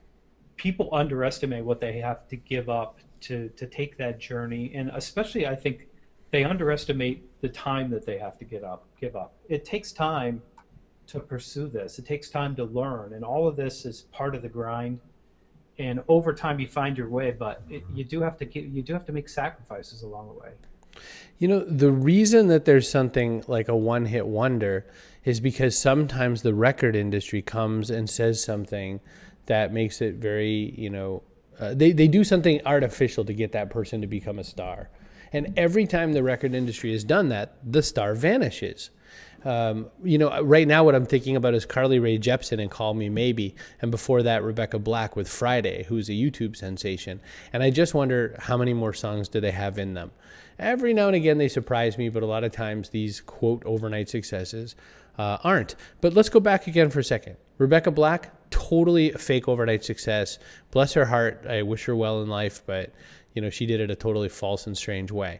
people underestimate what they have to give up to take that journey, and especially I think they underestimate the time that they have to give up. It takes time to pursue this. It takes time to learn, and all of this is part of the grind. And over time, you find your way, but you do have to make sacrifices along the way. You know, the reason that there's something like a one-hit wonder is because sometimes the record industry comes and says something that makes it very, they do something artificial to get that person to become a star. And every time the record industry has done that, the star vanishes. Right now what I'm thinking about is Carly Rae Jepsen and Call Me Maybe. And before that, Rebecca Black with Friday, who's a YouTube sensation. And I just wonder, how many more songs do they have in them? Every now and again, they surprise me, but a lot of times these quote overnight successes aren't. But let's go back again for a second. Rebecca Black, totally a fake overnight success. Bless her heart. I wish her well in life, but she did it a totally false and strange way.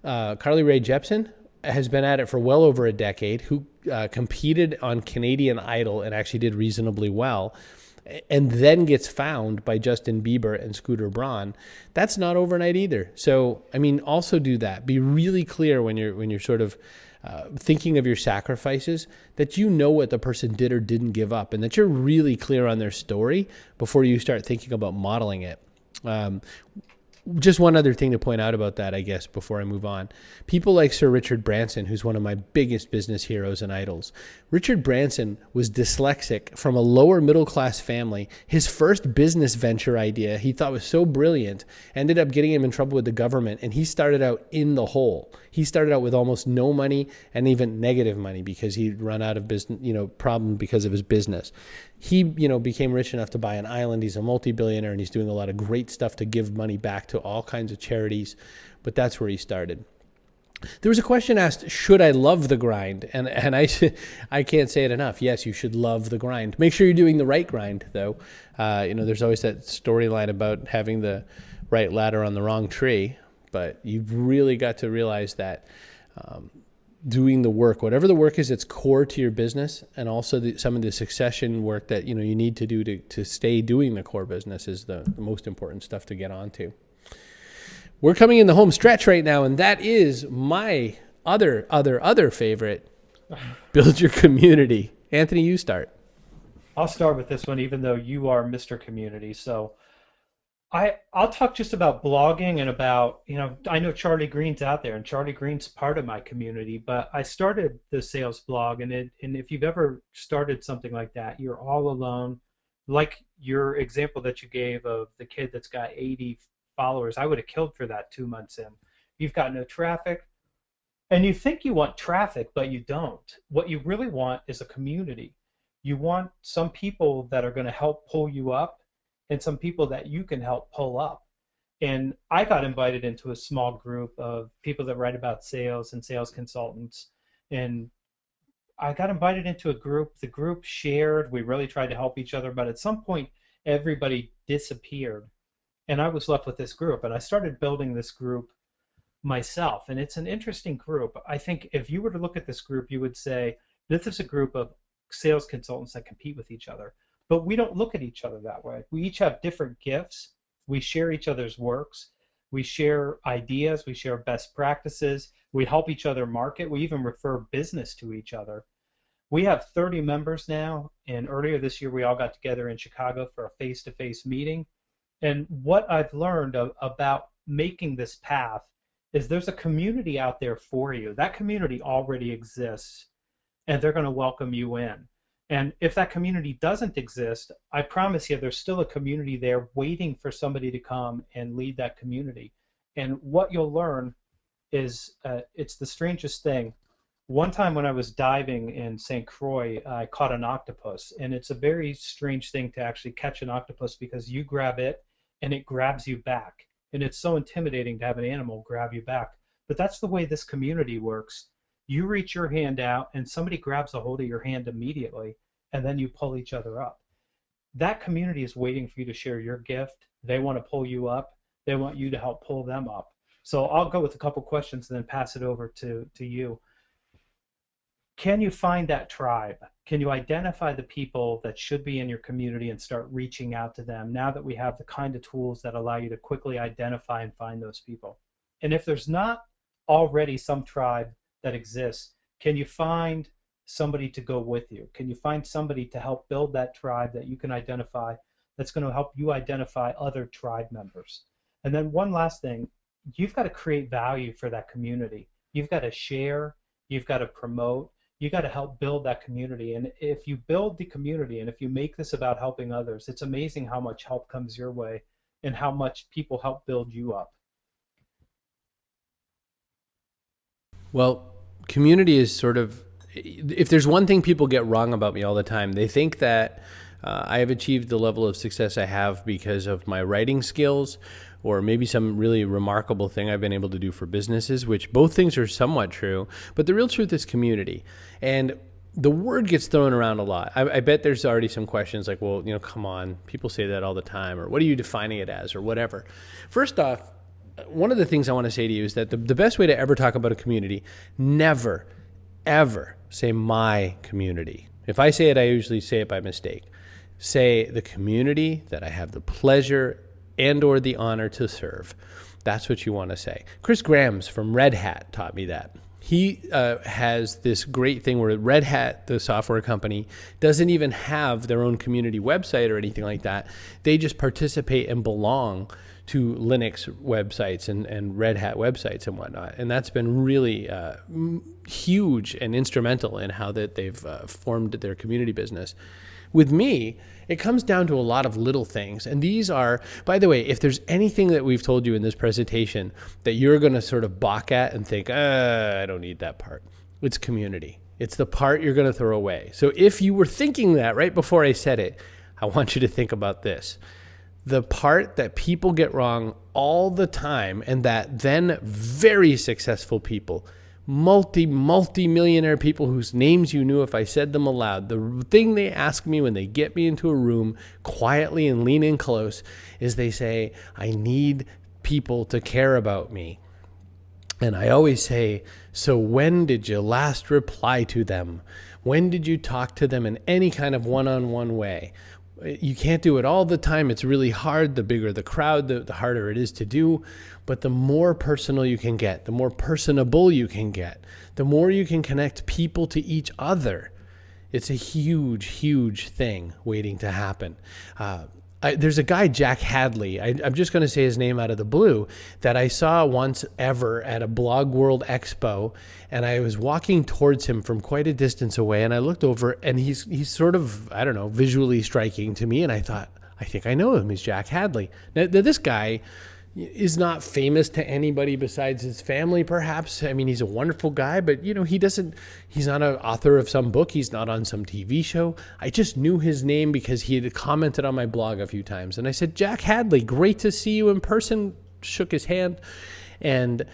Carly Rae Jepsen has been at it for well over a decade, who competed on Canadian Idol and actually did reasonably well, and then gets found by Justin Bieber and Scooter Braun. That's not overnight either. So, I mean, also do that. Be really clear when you're sort of thinking of your sacrifices, that you know what the person did or didn't give up, and that you're really clear on their story before you start thinking about modeling it. Just one other thing to point out about that, I guess, before I move on. People like Sir Richard Branson, who's one of my biggest business heroes and idols. Richard Branson was dyslexic from a lower middle class family. His first business venture idea he thought was so brilliant ended up getting him in trouble with the government, and he started out in the hole. He started out with almost no money and even negative money because he'd run out of business, problem because of his business. He, became rich enough to buy an island. He's a multi-billionaire, and he's doing a lot of great stuff to give money back to all kinds of charities. But that's where he started. There was a question asked, should I love the grind? And I can't say it enough. Yes, you should love the grind. Make sure you're doing the right grind, though. There's always that storyline about having the right ladder on the wrong tree. But you've really got to realize that doing the work, whatever the work is that's core to your business, and also some of the succession work that you need to do to stay doing the core business, is the most important stuff to get onto. We're coming in the home stretch right now, and that is my other favorite. Build your community. Anthony, you start. I'll start with this one, even though you are Mr. Community. So I'll talk just about blogging and about, I know Charlie Green's out there, and Charlie Green's part of my community, but I started the sales blog, and if you've ever started something like that, you're all alone. Like your example that you gave of the kid that's got 80 followers, I would have killed for that 2 months in. You've got no traffic, and you think you want traffic, but you don't. What you really want is a community. You want some people that are going to help pull you up, and some people that you can help pull up. And I got invited into a small group of people that write about sales and sales consultants. And I got invited into a group. The group shared. We really tried to help each other. But at some point, everybody disappeared. And I was left with this group. And I started building this group myself. And it's an interesting group. I think if you were to look at this group, you would say, this is a group of sales consultants that compete with each other. But we don't look at each other that way. We each have different gifts. We share each other's works. We share ideas. We share best practices. We help each other market. We even refer business to each other. We have 30 members now, and earlier this year we all got together in Chicago for a face-to-face meeting. And what I've learned about making this path is there's a community out there for you. That community already exists, and they're going to welcome you in. And if that community doesn't exist, I promise you there's still a community there waiting for somebody to come and lead that community. And what you'll learn is it's the strangest thing. One time when I was diving in St. Croix, I caught an octopus. And it's a very strange thing to actually catch an octopus, because you grab it and it grabs you back. And it's so intimidating to have an animal grab you back. But that's the way this community works. You reach your hand out and somebody grabs a hold of your hand immediately, and then you pull each other up. that community is waiting for you to share your gift. They want to pull you up. They want you to help pull them up. So I'll go with a couple questions and then pass it over to you. Can you find that tribe? Can you identify the people that should be in your community and start reaching out to them now that we have the kind of tools that allow you to quickly identify and find those people? And if there's not already some tribe that exists, can you find somebody to go with you? Can you find somebody to help build that tribe that you can identify, that's going to help you identify other tribe members? And then one last thing, you've got to create value for that community. You've got to share, you've got to promote, you got to help build that community. And if you build the community and if you make this about helping others, it's amazing how much help comes your way and how much people help build you up. Well, community is sort of, if there's one thing people get wrong about me all the time, they think that I have achieved the level of success I have because of my writing skills, or maybe some really remarkable thing I've been able to do for businesses, which both things are somewhat true. But the real truth is community. And the word gets thrown around a lot. I bet there's already some questions like, well, come on, people say that all the time, or what are you defining it as, or whatever. First off, one of the things I want to say to you is that the best way to ever talk about a community, never, ever say my community. If I say it, I usually say it by mistake. Say the community that I have the pleasure and or the honor to serve. That's what you want to say. Chris Grams from Red Hat taught me that. He has this great thing where Red Hat, the software company, doesn't even have their own community website or anything like that. They just participate and belong to Linux websites and Red Hat websites and whatnot. And that's been really huge and instrumental in how that they've formed their community business. With me, it comes down to a lot of little things. And these are, by the way, if there's anything that we've told you in this presentation that you're going to sort of balk at and think, I don't need that part, it's community. It's the part you're going to throw away. So if you were thinking that right before I said it, I want you to think about this. The part that people get wrong all the time, and that then very successful people, multi-millionaire people whose names you knew if I said them aloud, the thing they ask me when they get me into a room quietly and lean in close is they say, I need people to care about me. And I always say, so when did you last reply to them? When did you talk to them in any kind of one-on-one way? You can't do it all the time. It's really hard. The bigger the crowd, the harder it is to do. But the more personal you can get, the more personable you can get, the more you can connect people to each other. It's a huge, huge thing waiting to happen. There's a guy, Jack Hadley, I'm just going to say his name out of the blue, that I saw once ever at a Blog World Expo, and I was walking towards him from quite a distance away, and I looked over, and he's sort of, I don't know, visually striking to me, and I thought, I think I know him. He's Jack Hadley. Now this guy is not famous to anybody besides his family, perhaps. I mean, he's a wonderful guy, but he's not an author of some book. He's not on some TV show. I just knew his name because he had commented on my blog a few times. And I said, Jack Hadley, great to see you in person. Shook his hand, and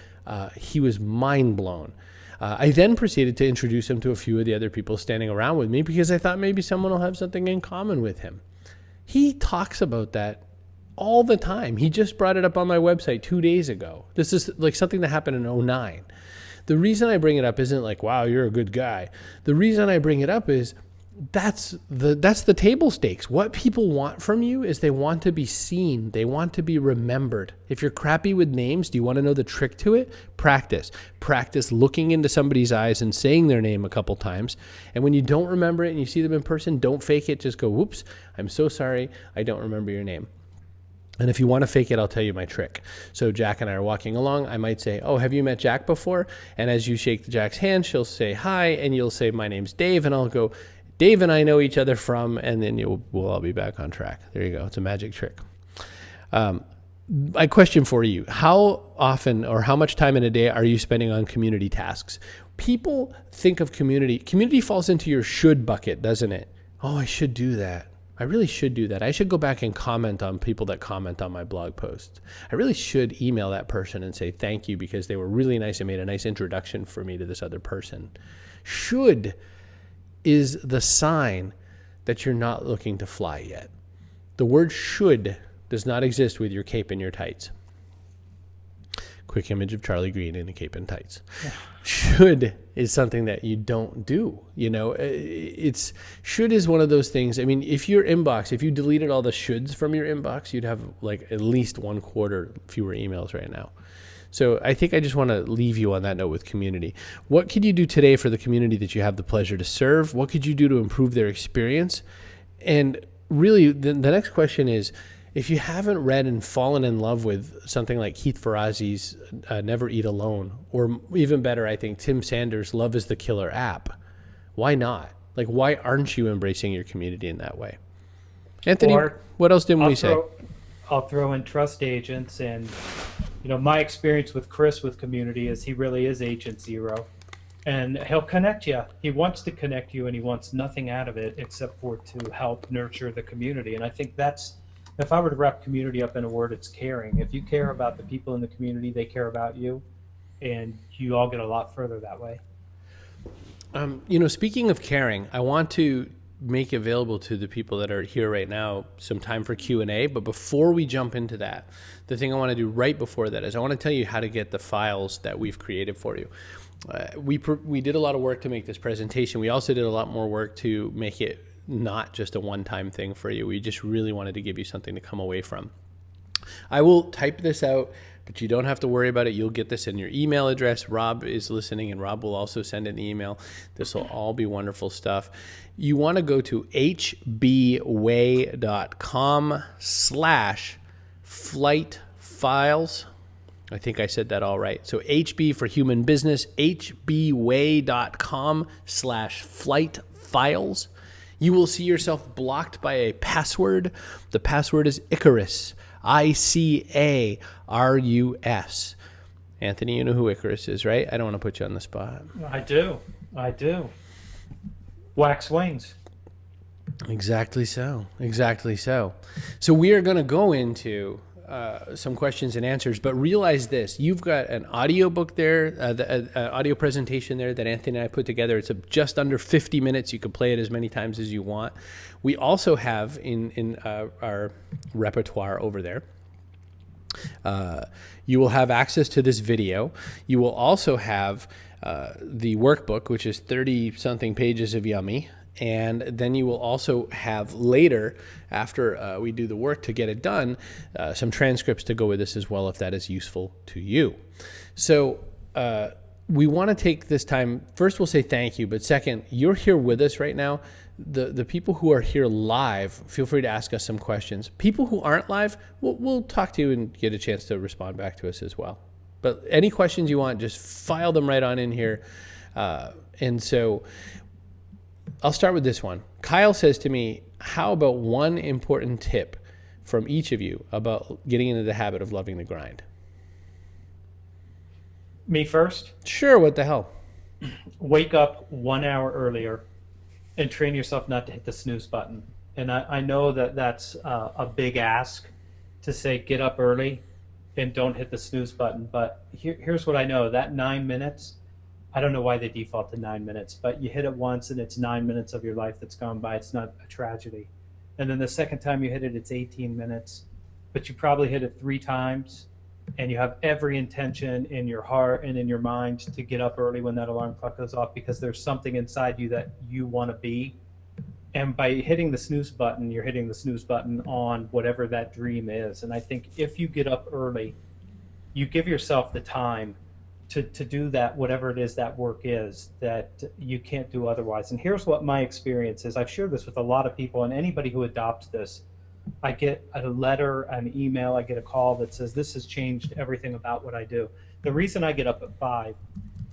he was mind blown. I then proceeded to introduce him to a few of the other people standing around with me because I thought maybe someone will have something in common with him. He talks about that all the time. He just brought it up on my website 2 days ago. This is like something that happened in 2009. The reason I bring it up isn't like, wow, you're a good guy. The reason I bring it up is that's the table stakes. What people want from you is they want to be seen. They want to be remembered. If you're crappy with names, do you want to know the trick to it? Practice. Practice looking into somebody's eyes and saying their name a couple times. And when you don't remember it and you see them in person, don't fake it. Just go, whoops, I'm so sorry. I don't remember your name. And if you want to fake it, I'll tell you my trick. So Jack and I are walking along. I might say, oh, have you met Jack before? And as you shake Jack's hand, she'll say hi, and you'll say, my name's Dave. And I'll go, Dave and I know each other from, and then we'll all be back on track. There you go. It's a magic trick. My question for you, how often or how much time in a day are you spending on community tasks? People think of community. Community falls into your should bucket, doesn't it? Oh, I should do that. I really should do that. I should go back and comment on people that comment on my blog post. I really should email that person and say thank you because they were really nice and made a nice introduction for me to this other person. Should is the sign that you're not looking to fly yet. The word should does not exist with your cape and your tights. Quick image of Charlie Green in a cape and tights. Should is something that you don't do. You know, it's should is one of those things. I mean, if your inbox, if you deleted all the shoulds from your inbox, you'd have like at least 1/4 fewer emails right now. So I think I just want to leave you on that note with community. What could you do today for the community that you have the pleasure to serve? What could you do to improve their experience? And really, the next question is, if you haven't read and fallen in love with something like Keith Ferrazzi's Never Eat Alone, or even better, I think, Tim Sanders' Love is the Killer app, why not? Like, why aren't you embracing your community in that way? Anthony, what else didn't we say? I'll throw in trust agents. And, you know, my experience with Chris with community is he really is agent zero. And he'll connect you. He wants to connect you, and he wants nothing out of it except for to help nurture the community. And I think that's, if I were to wrap community up in a word, it's caring. If you care about the people in the community, they care about you, and you all get a lot further that way. You know, speaking of caring, I want to make available to the people that are here right now some time for Q&A. But before we jump into that, the thing I want to do right before that is I want to tell you how to get the files that we've created for you. We did a lot of work to make this presentation. We also did a lot more work to make it not just a one-time thing for you. We just really wanted to give you something to come away from. I will type this out, but you don't have to worry about it. You'll get this in your email address. Rob is listening, and Rob will also send an email. This will all be wonderful stuff. You want to go to hbway.com/flight files. I think I said that all right. So HB for human business, hbway.com/flight files. You will see yourself blocked by a password. The password is Icarus, ICARUS. Anthony, you know who Icarus is, right? I don't want to put you on the spot. I do. Wax wings. Exactly so. So we are going to go into some questions and answers, but realize this: you've got an audio book there, the audio presentation there that Anthony and I put together. It's just under 50 minutes. You can play it as many times as you want. We also have in our repertoire over there, you will have access to this video. You will also have the workbook, which is 30-something pages of yummy. And then you will also have later, after we do the work to get it done, some transcripts to go with this as well, if that is useful to you. So we want to take this time. First, we'll say thank you. But second, you're here with us right now. The people who are here live, feel free to ask us some questions. People who aren't live, we'll talk to you and get a chance to respond back to us as well. But any questions you want, just file them right on in here. And so I'll start with this one. Kyle says to me, how about one important tip from each of you about getting into the habit of loving the grind? Me first? Sure, what the hell? Wake up 1 hour earlier and train yourself not to hit the snooze button. And I know that that's a big ask to say get up early and don't hit the snooze button. But here's what I know. That 9 minutes, I don't know why they default to 9 minutes, but you hit it once and it's 9 minutes of your life that's gone by. It's not a tragedy. And then the second time you hit it, it's 18 minutes. But you probably hit it 3 times, and you have every intention in your heart and in your mind to get up early when that alarm clock goes off, because there's something inside you that you want to be. And by hitting the snooze button, you're hitting the snooze button on whatever that dream is. And I think if you get up early, you give yourself the time to do that, whatever it is that work is, that you can't do otherwise. And here's what my experience is. I've shared this with a lot of people, and anybody who adopts this, I get a letter, an email, I get a call that says, this has changed everything about what I do. The reason I get up at 5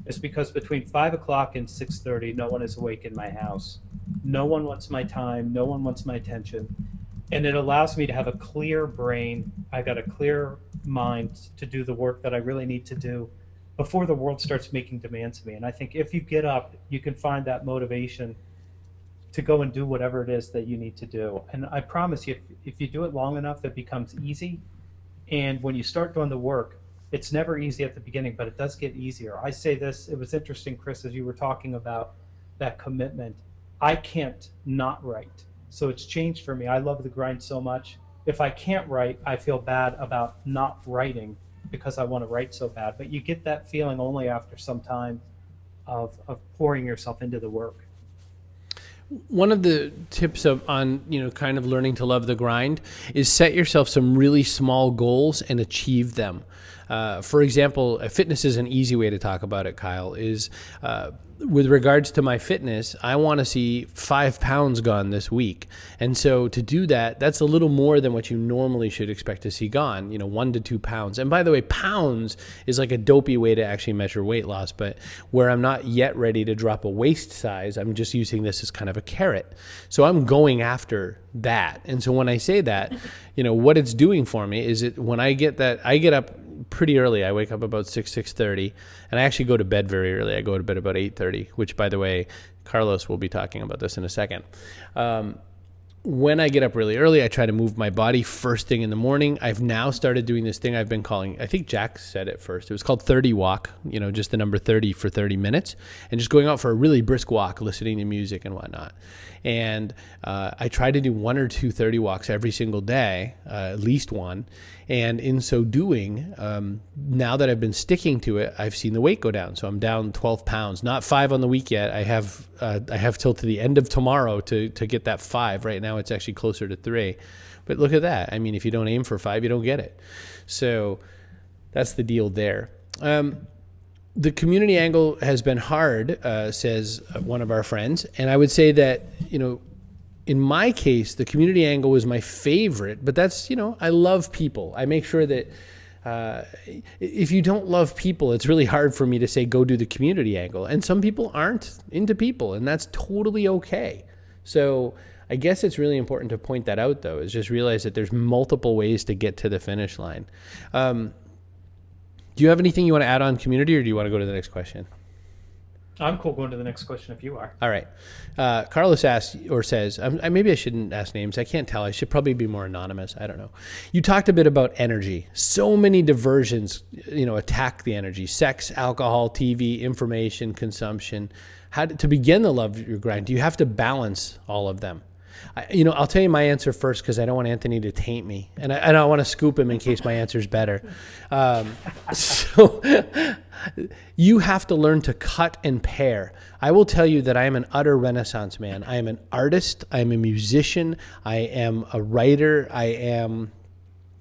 is because between 5 o'clock and 6:30, no one is awake in my house. No one wants my time. No one wants my attention. And it allows me to have a clear brain. I got a clear mind to do the work that I really need to do before the world starts making demands of me. And I think if you get up, you can find that motivation to go and do whatever it is that you need to do. And I promise you, if you do it long enough, it becomes easy. And when you start doing the work, it's never easy at the beginning, but it does get easier. I say this, it was interesting, Chris, as you were talking about that commitment. I can't not write. So it's changed for me. I love the grind so much. If I can't write, I feel bad about not writing because I want to write so bad. But you get that feeling only after some time of pouring yourself into the work. One of the tips of on kind of learning to love the grind is set yourself some really small goals and achieve them. For example, fitness is an easy way to talk about it, Kyle, is with regards to my fitness, I want to see 5 pounds gone this week. And so to do that, that's a little more than what you normally should expect to see gone, 1 to 2 pounds. And by the way, pounds is like a dopey way to actually measure weight loss, but where I'm not yet ready to drop a waist size, I'm just using this as kind of a carrot. So I'm going after that. And so when I say that, what it's doing for me is when I get up pretty early. I wake up about 6:30, and I actually go to bed very early. I go to bed about 8:30, which, by the way, Carlos will be talking about this in a second. When I get up really early, I try to move my body first thing in the morning. I've now started doing this thing I've been calling, I think Jack said it first. It was called 30 walk, just the number 30 for 30 minutes, and just going out for a really brisk walk, listening to music and whatnot. And I try to do 1 or 2 30 walks every single day, at least one. And in so doing, now that I've been sticking to it, I've seen the weight go down. So I'm down 12 pounds, not 5 on the week yet. I have till to the end of tomorrow to get that 5. Right now it's actually closer to 3. But look at that. I mean, if you don't aim for 5, you don't get it. So that's the deal there. The community angle has been hard, says one of our friends. And I would say that, in my case, the community angle was my favorite, but that's, I love people. I make sure that if you don't love people, it's really hard for me to say, go do the community angle. And some people aren't into people, and that's totally okay. So I guess it's really important to point that out, though, is just realize that there's multiple ways to get to the finish line. Do you have anything you want to add on community, or do you want to go to the next question? I'm cool going to the next question if you are. All right. Carlos asks or says, maybe I shouldn't ask names. I can't tell. I should probably be more anonymous. I don't know. You talked a bit about energy. So many diversions, attack the energy: sex, alcohol, TV, information, consumption. How to begin the love your grind? Do you have to balance all of them? I'll tell you my answer first because I don't want Anthony to taint me, and I don't want to scoop him in case my answer is better. So you have to learn to cut and pair. I will tell you that I am an utter Renaissance man. I am an artist. I am a musician. I am a writer.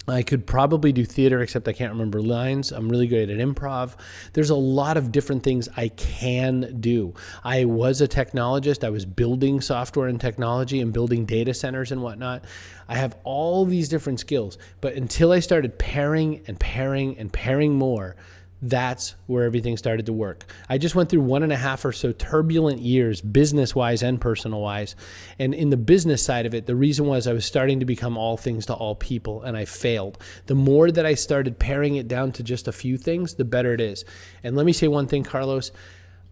I could probably do theater, except I can't remember lines. I'm really good at improv. There's a lot of different things I can do. I was a technologist. I was building software and technology and building data centers and whatnot. I have all these different skills. But until I started pairing and pairing and pairing more, that's where everything started to work. I just went through 1.5 or so turbulent years, business-wise and personal-wise. And in the business side of it, the reason was I was starting to become all things to all people, and I failed. The more that I started paring it down to just a few things, the better it is. And let me say one thing, Carlos.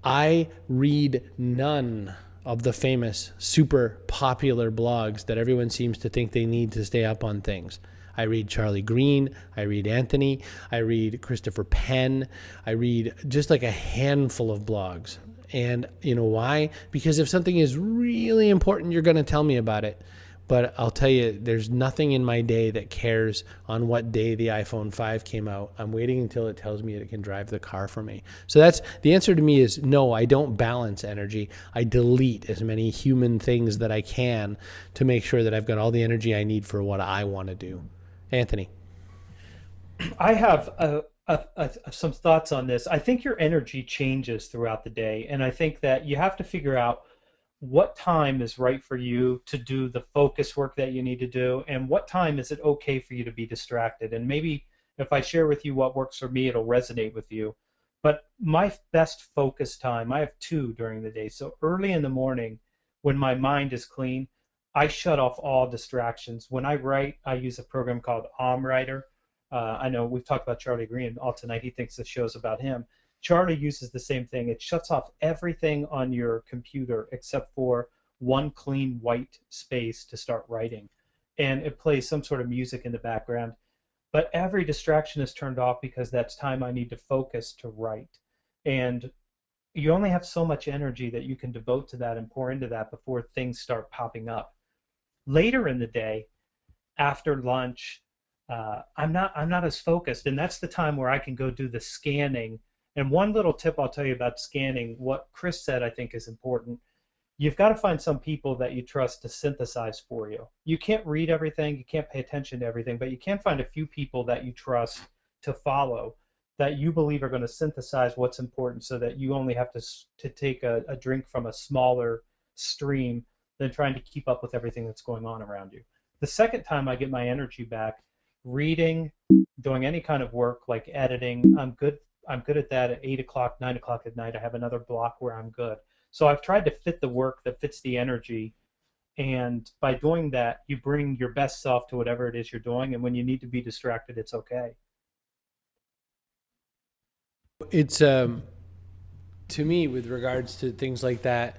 I read none of the famous, super popular blogs that everyone seems to think they need to stay up on things. I read Charlie Green, I read Anthony, I read Christopher Penn, I read just like a handful of blogs. And you know why? Because if something is really important, you're going to tell me about it. But I'll tell you, there's nothing in my day that cares on what day the iPhone 5 came out. I'm waiting until it tells me it can drive the car for me. So that's the answer to me is no, I don't balance energy. I delete as many human things that I can to make sure that I've got all the energy I need for what I want to do. Anthony. I have some thoughts on this. I think your energy changes throughout the day, and I think that you have to figure out what time is right for you to do the focus work that you need to do, and what time is it okay for you to be distracted. And maybe if I share with you what works for me, it'll resonate with you. But my best focus time, I have 2 during the day. So early in the morning, when my mind is clean, I shut off all distractions. When I write, I use a program called Writer. I know we've talked about Charlie Green all tonight. He thinks the show's about him. Charlie uses the same thing. It shuts off everything on your computer except for one clean white space to start writing. And it plays some sort of music in the background. But every distraction is turned off because that's time I need to focus to write. And you only have so much energy that you can devote to that and pour into that before things start popping up. Later in the day, after lunch, I'm not as focused, and that's the time where I can go do the scanning. And one little tip I'll tell you about scanning, what Chris said I think is important. You've got to find some people that you trust to synthesize for you. You can't read everything, you can't pay attention to everything, but you can find a few people that you trust to follow, that you believe are going to synthesize what's important, so that you only have to take a drink from a smaller stream than trying to keep up with everything that's going on around you. The second time I get my energy back, reading, doing any kind of work like editing, I'm good at that at 8 o'clock, 9 o'clock at night. I have another block where I'm good. So I've tried to fit the work that fits the energy. And by doing that, you bring your best self to whatever it is you're doing. And when you need to be distracted, it's okay. It's to me, with regards to things like that,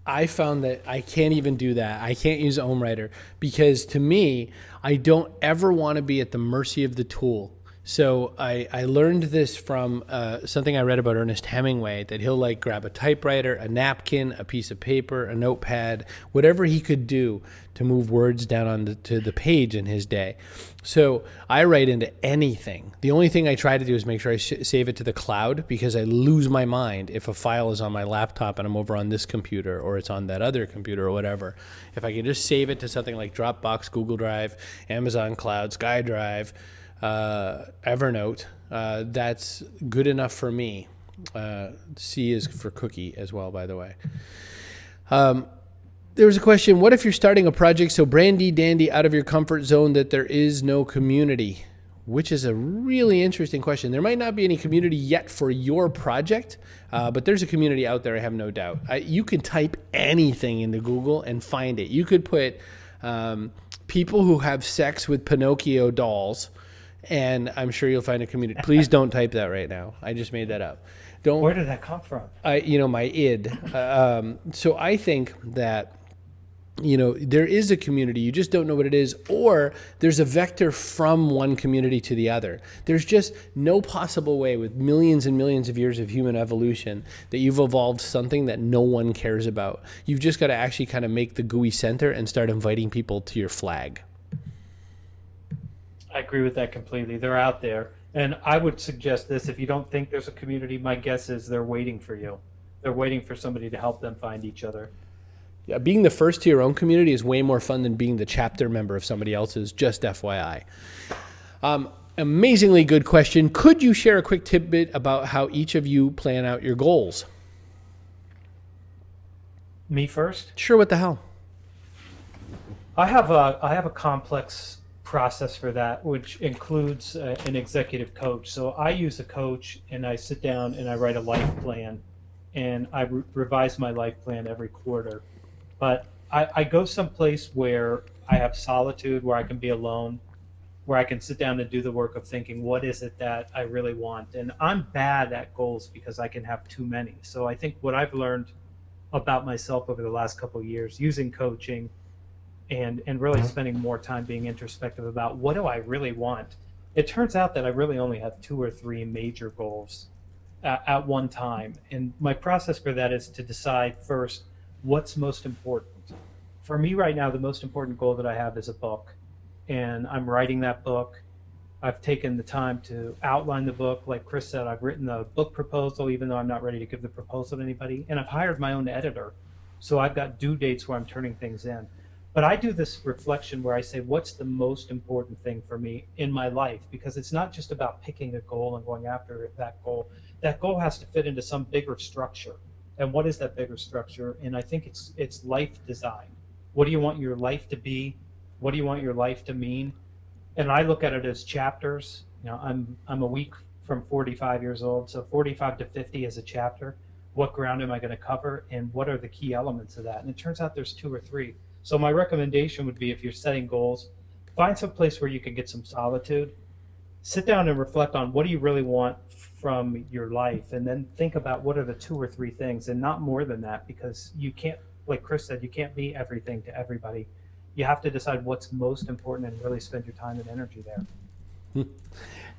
I found that I can't even do that. I can't use OhmWriter because to me, I don't ever want to be at the mercy of the tool. So I learned this from something I read about Ernest Hemingway, that he'll like grab a typewriter, a napkin, a piece of paper, a notepad, whatever he could do to move words down to the page in his day. So I write into anything. The only thing I try to do is make sure I save it to the cloud, because I lose my mind if a file is on my laptop and I'm over on this computer or it's on that other computer or whatever. If I can just save it to something like Dropbox, Google Drive, Amazon Cloud, SkyDrive, Evernote, that's good enough for me. C is for cookie as well, by the way. There was a question: what if you're starting a project so brandy dandy out of your comfort zone that there is no community? Which is a really interesting question. There might not be any community yet for your project, but there's a community out there, I have no doubt. You can type anything into Google and find it. You could put people who have sex with Pinocchio dolls, and I'm sure you'll find a community. Please don't type that right now. I just made that up. Don't. Where did that come from? My id. So I think that, there is a community. You just don't know what it is, or there's a vector from one community to the other. There's just no possible way, with millions and millions of years of human evolution, that you've evolved something that no one cares about. You've just got to actually kind of make the GUI center and start inviting people to your flag. I agree with that completely. They're out there. And I would suggest this: if you don't think there's a community, my guess is they're waiting for you. They're waiting for somebody to help them find each other. Yeah, being the first to your own community is way more fun than being the chapter member of somebody else's, just FYI. Amazingly good question. Could you share a quick tidbit about how each of you plan out your goals? Me first? Sure, what the hell? I have a complex process for that, which includes an executive coach. So I use a coach, and I sit down and I write a life plan, and I revise my life plan every quarter. But I go someplace where I have solitude, where I can be alone, where I can sit down and do the work of thinking, what is it that I really want? And I'm bad at goals because I can have too many. So I think what I've learned about myself over the last couple of years, using coaching and really spending more time being introspective about what do I really want, it turns out that I really only have 2 or 3 major goals at one time. And my process for that is to decide first what's most important. For me right now, the most important goal that I have is a book, and I'm writing that book. I've taken the time to outline the book. Like Chris said, I've written the book proposal, even though I'm not ready to give the proposal to anybody, and I've hired my own editor. So I've got due dates where I'm turning things in. But I do this reflection where I say, what's the most important thing for me in my life? Because it's not just about picking a goal and going after that goal. That goal has to fit into some bigger structure. And what is that bigger structure? And I think it's life design. What do you want your life to be? What do you want your life to mean? And I look at it as chapters. I'm a week from 45 years old, so 45 to 50 is a chapter. What ground am I going to cover, and what are the key elements of that? And it turns out there's 2 or 3. So my recommendation would be, if you're setting goals, find some place where you can get some solitude. Sit down and reflect on what do you really want from your life, and then think about what are the 2 or 3 things, and not more than that, because you can't, like Chris said, you can't be everything to everybody. You have to decide what's most important and really spend your time and energy there.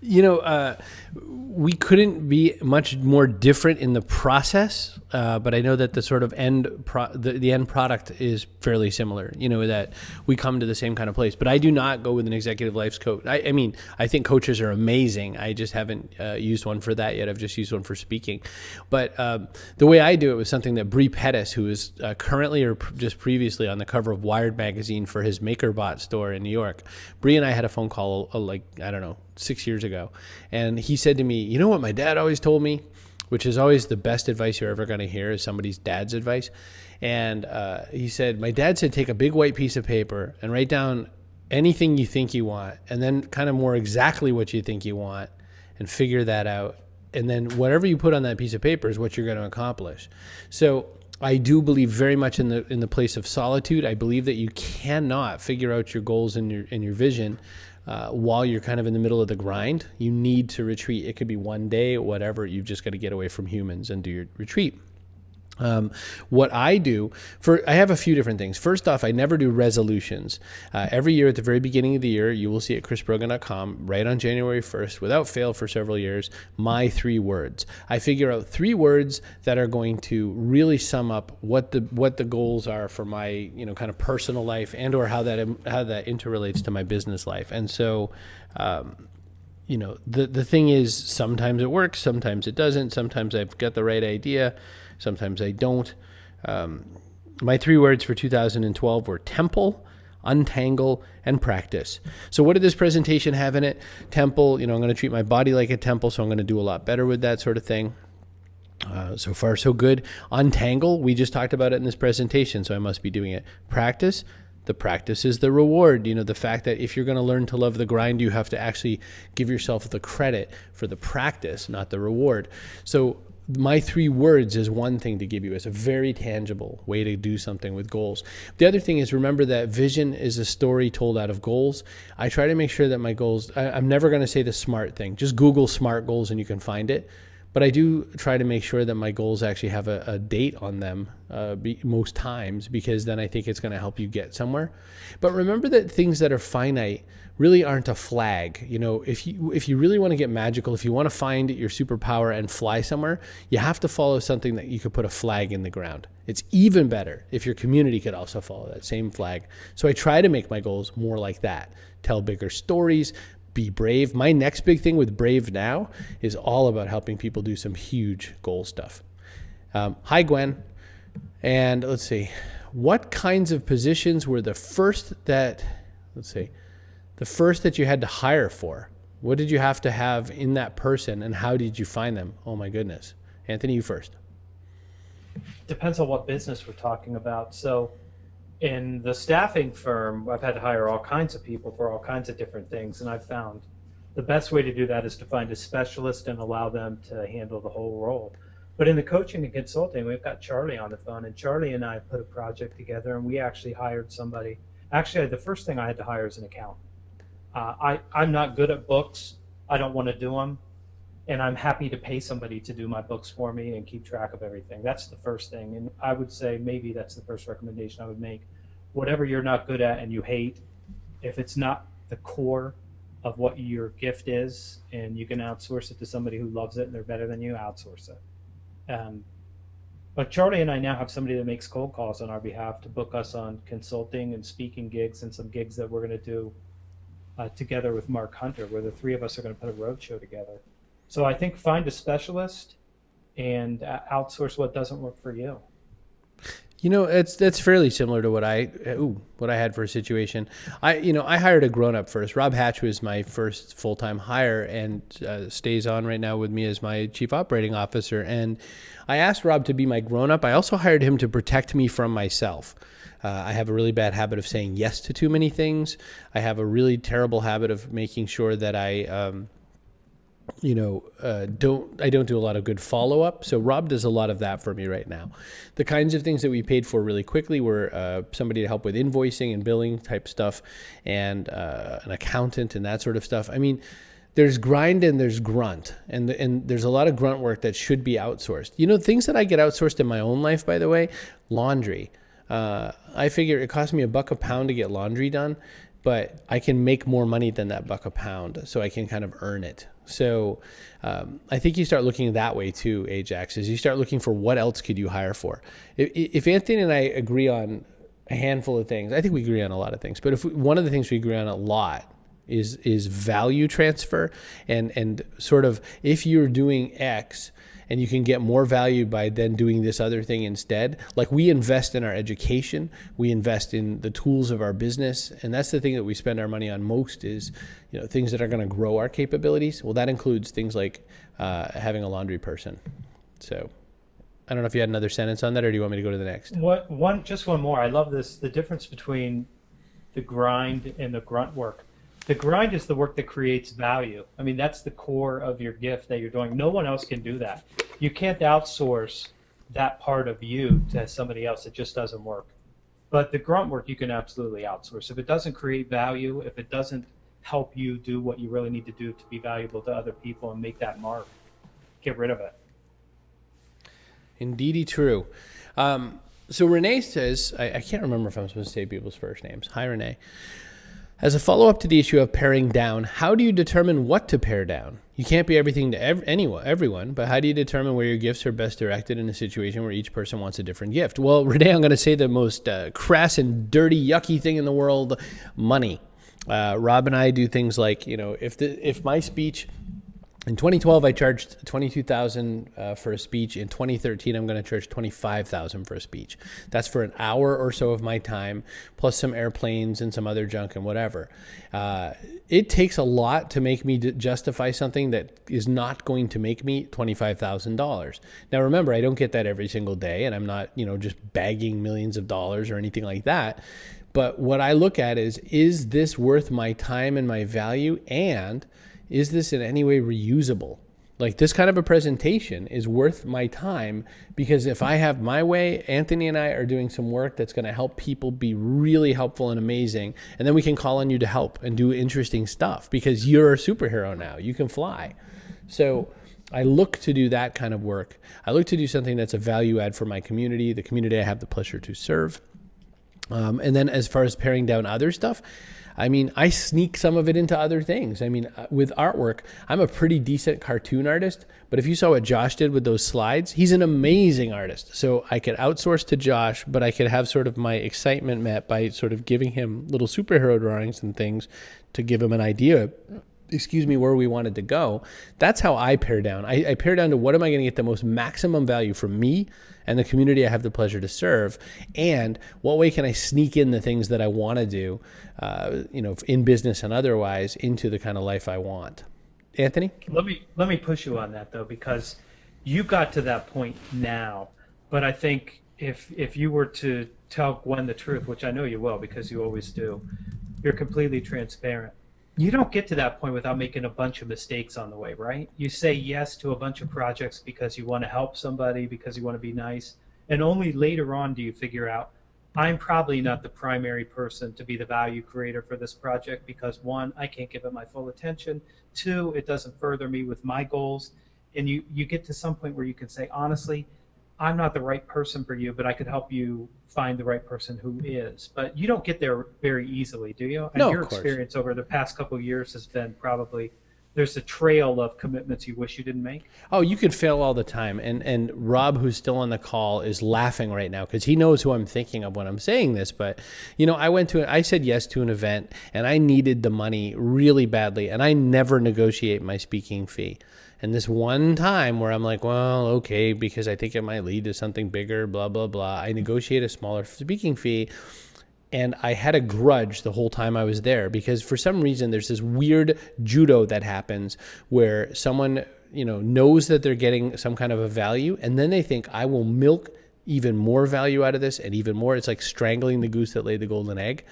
We couldn't be much more different in the process, but I know that the sort of the end product is fairly similar. That we come to the same kind of place. But I do not go with an executive life coach. I mean, I think coaches are amazing. I just haven't used one for that yet. I've just used one for speaking. But the way I do it was something that Bree Pettis, who is currently or just previously on the cover of Wired magazine for his MakerBot store in New York. Bree and I had a phone call 6 years ago, and he said to me, you know what my dad always told me, which is always the best advice you're ever going to hear is somebody's dad's advice. And he said, my dad said, take a big white piece of paper and write down anything you think you want, and then kind of more exactly what you think you want, and figure that out. And then whatever you put on that piece of paper is what you're going to accomplish. So I do believe very much in the place of solitude. I believe that you cannot figure out your goals and your vision while you're kind of in the middle of the grind. You need to retreat. It could be one day, whatever. You've just got to get away from humans and do your retreat. What I do I have a few different things. First off, I never do resolutions. Every year at the very beginning of the year, you will see at chrisbrogan.com right on January 1st, without fail for several years, my 3 words. I figure out 3 words that are going to really sum up what the goals are for my, kind of personal life and or how that interrelates to my business life. And so, the thing is, sometimes it works, sometimes it doesn't, sometimes I've got the right idea, sometimes I don't. My 3 words for 2012 were temple, untangle, and practice. So what did this presentation have in it? Temple, I'm going to treat my body like a temple, so I'm going to do a lot better with that sort of thing. So far, so good. Untangle, we just talked about it in this presentation, so I must be doing it. Practice, the practice is the reward. The fact that if you're going to learn to love the grind, you have to actually give yourself the credit for the practice, not the reward. So my 3 words is one thing to give you. It's a very tangible way to do something with goals. The other thing is, remember that vision is a story told out of goals. I try to make sure that my goals, I'm never going to say the SMART thing. Just Google SMART goals and you can find it. But I do try to make sure that my goals actually have a date on them most times, because then I think it's going to help you get somewhere. But remember that things that are finite really aren't a flag. If you really want to get magical, if you want to find your superpower and fly somewhere, you have to follow something that you could put a flag in the ground. It's even better if your community could also follow that same flag. So I try to make my goals more like that. Tell bigger stories. Be brave. My next big thing with Brave Now is all about helping people do some huge goal stuff. Hi, Gwen. And let's see. What kinds of positions were the first that you had to hire for? What did you have to have in that person, and how did you find them? Oh, my goodness. Anthony, you first. Depends on what business we're talking about. So in the staffing firm, I've had to hire all kinds of people for all kinds of different things, and I've found the best way to do that is to find a specialist and allow them to handle the whole role. But in the coaching and consulting, we've got Charlie on the phone, and Charlie and I put a project together, and we actually hired somebody. Actually, the first thing I had to hire is an accountant. I'm not good at books. I don't want to do them, and I'm happy to pay somebody to do my books for me and keep track of everything. That's the first thing, and I would say maybe that's the first recommendation I would make. Whatever you're not good at and you hate, if it's not the core of what your gift is and you can outsource it to somebody who loves it and they're better than you, outsource it. But Charlie and I now have somebody that makes cold calls on our behalf to book us on consulting and speaking gigs, and some gigs that we're going to do together with Mark Hunter, where the 3 of us are going to put a road show together. So I think find a specialist and outsource what doesn't work for you. That's fairly similar to what I had for a situation. I hired a grown-up first. Rob Hatch was my first full-time hire and stays on right now with me as my chief operating officer. And I asked Rob to be my grown-up. I also hired him to protect me from myself. I have a really bad habit of saying yes to too many things. I have a really terrible habit of making sure that I don't do a lot of good follow-up. So Rob does a lot of that for me right now. The kinds of things that we paid for really quickly were somebody to help with invoicing and billing type stuff, and an accountant and that sort of stuff. I mean, there's grind and there's grunt, and there's a lot of grunt work that should be outsourced. Things that I get outsourced in my own life, by the way, laundry. I figure it costs me $1 a pound to get laundry done. but I can make more money than that buck a pound, so I can kind of earn it. So I think you start looking that way too, Ajax, is you start looking for what else could you hire for. If Anthony and I agree on a handful of things, I think we agree on a lot of things, but if one of the things we agree on a lot is value transfer, and sort of, if you're doing X and you can get more value by then doing this other thing instead. Like, we invest in our education, we invest in the tools of our business, and that's the thing that we spend our money on most, is, you know, things that are going to grow our capabilities. Well, that includes things like having a laundry person. So I don't know if you had another sentence on that, or do you want me to go to the next? Just one more. I love this, the difference between the grind and the grunt work. The grind is the work that creates value. I mean, that's the core of your gift that you're doing. No one else can do that. You can't outsource that part of you to somebody else. It just doesn't work. But the grunt work you can absolutely outsource. If it doesn't create value, if it doesn't help you do what you really need to do to be valuable to other people and make that mark, get rid of it. Indeedy true. So Renee says, I can't remember if I'm supposed to say people's first names. Hi, Renee. As a follow-up to the issue of paring down, how do you determine what to pare down? You can't be everything to everyone, but how do you determine where your gifts are best directed in a situation where each person wants a different gift? Well, Renee, I'm going to say the most crass and dirty, yucky thing in the world: money. Rob and I do things like, you know, if my speech... In 2012, I charged $22,000 for a speech. In 2013, I'm going to charge $25,000 for a speech. That's for an hour or so of my time, plus some airplanes and some other junk and whatever. It takes a lot to make me justify something that is not going to make me $25,000. Now, remember, I don't get that every single day, and I'm not, you know, just bagging millions of dollars or anything like that. But what I look at is this worth my time and my value, and is this in any way reusable? Like, this kind of a presentation is worth my time, because if I have my way, Anthony and I are doing some work that's going to help people be really helpful and amazing. And then we can call on you to help and do interesting stuff, because you're a superhero now. You can fly. So I look to do that kind of work. I look to do something that's a value add for my community, the community I have the pleasure to serve. And then as far as paring down other stuff, I mean, I sneak some of it into other things. I mean, with artwork, I'm a pretty decent cartoon artist, but if you saw what Josh did with those slides, he's an amazing artist. So I could outsource to Josh, but I could have sort of my excitement met by sort of giving him little superhero drawings and things to give him an idea, where we wanted to go. That's how I pare down. I pare down to, what am I going to get the most maximum value from me and the community I have the pleasure to serve, and what way can I sneak in the things that I want to do, in business and otherwise, into the kind of life I want. Anthony? Let me push you on that, though, because you got to that point now. But I think if you were to tell Gwen the truth, which I know you will because you always do, you're completely transparent. You don't get to that point without making a bunch of mistakes on the way, right? You say yes to a bunch of projects because you want to help somebody, because you want to be nice, and only later on do you figure out, I'm probably not the primary person to be the value creator for this project, because one, I can't give it my full attention, two, it doesn't further me with my goals, and you get to some point where you can say, honestly, I'm not the right person for you, but I could help you find the right person who is. But you don't get there very easily, do you? And no, your experience over the past couple of years has been probably, there's a trail of commitments you wish you didn't make. Oh, you could fail all the time. And Rob, who's still on the call, is laughing right now because he knows who I'm thinking of when I'm saying this. But, you know, I said yes to an event, and I needed the money really badly, and I never negotiate my speaking fee. And this one time where I'm like, well, okay, because I think it might lead to something bigger, blah, blah, blah, I negotiate a smaller speaking fee. And I had a grudge the whole time I was there, because for some reason there's this weird judo that happens where someone, knows that they're getting some kind of a value, and then they think, I will milk even more value out of this and even more. It's like strangling the goose that laid the golden egg.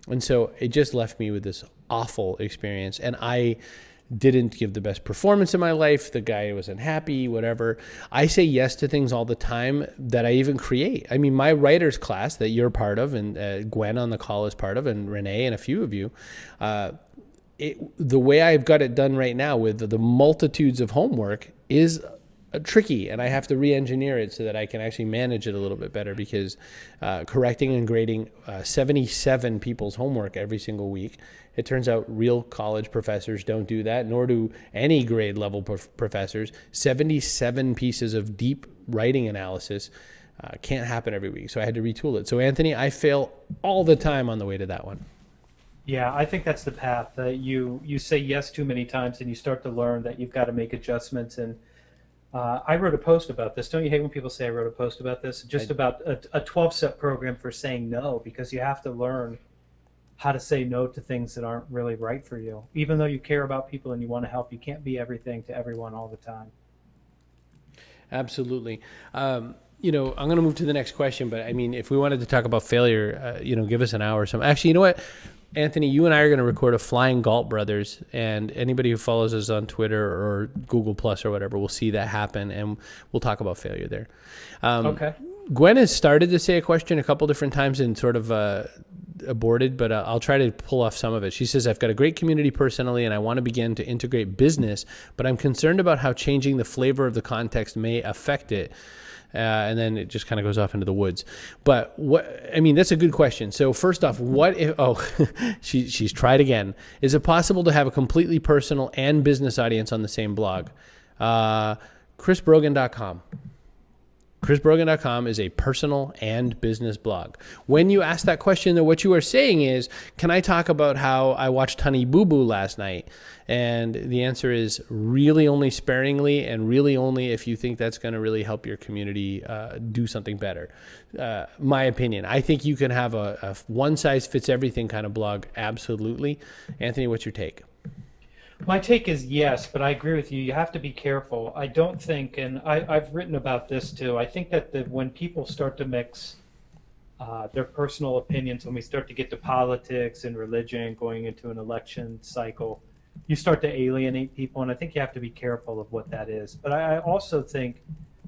And so it just left me with this awful experience. And I didn't give the best performance in my life. The guy wasn't happy, whatever. I say yes to things all the time that I even create. I mean, my writer's class that you're part of, and Gwen on the call is part of, and Renee and a few of you, the way I've got it done right now with the multitudes of homework is tricky, and I have to re-engineer it so that I can actually manage it a little bit better, because correcting and grading 77 people's homework every single week, it turns out real college professors don't do that, nor do any grade level professors. 77 pieces of deep writing analysis can't happen every week, so I had to retool it. So Anthony, I fail all the time on the way to that one. Yeah, I think that's the path. You say yes too many times, and you start to learn that you've got to make adjustments. And I wrote a post about this. Don't you hate when people say I wrote a post about this? Just about a 12-step program for saying no, because you have to learn how to say no to things that aren't really right for you. Even though you care about people and you want to help, you can't be everything to everyone all the time. Absolutely. You know, I'm going to move to the next question, but I mean, if we wanted to talk about failure, you know, give us an hour or something. Actually, you know what? Anthony, you and I are going to record a Flying Galt Brothers, and anybody who follows us on Twitter or Google Plus or whatever will see that happen, and we'll talk about failure there. Okay. Gwen has started to say a question a couple different times and sort of aborted, but I'll try to pull off some of it. She says, I've got a great community personally, and I want to begin to integrate business, but I'm concerned about how changing the flavor of the context may affect it. And then it just kind of goes off into the woods. But what, I mean, that's a good question. So first off, what if, she's tried again. Is it possible to have a completely personal and business audience on the same blog? chrisbrogan.com. chrisbrogan.com is a personal and business blog. When you ask that question, though, what you are saying is, can I talk about how I watched Honey Boo Boo last night? And the answer is really only sparingly, and really only if you think that's going to really help your community do something better. My opinion. I think you can have a one-size-fits-everything kind of blog, absolutely. Anthony, what's your take? My take is yes, but I agree with you. You have to be careful. I don't think, and I've written about this too, I think that when people start to mix their personal opinions, when we start to get to politics and religion going into an election cycle, you start to alienate people, and I think you have to be careful of what that is. But I also think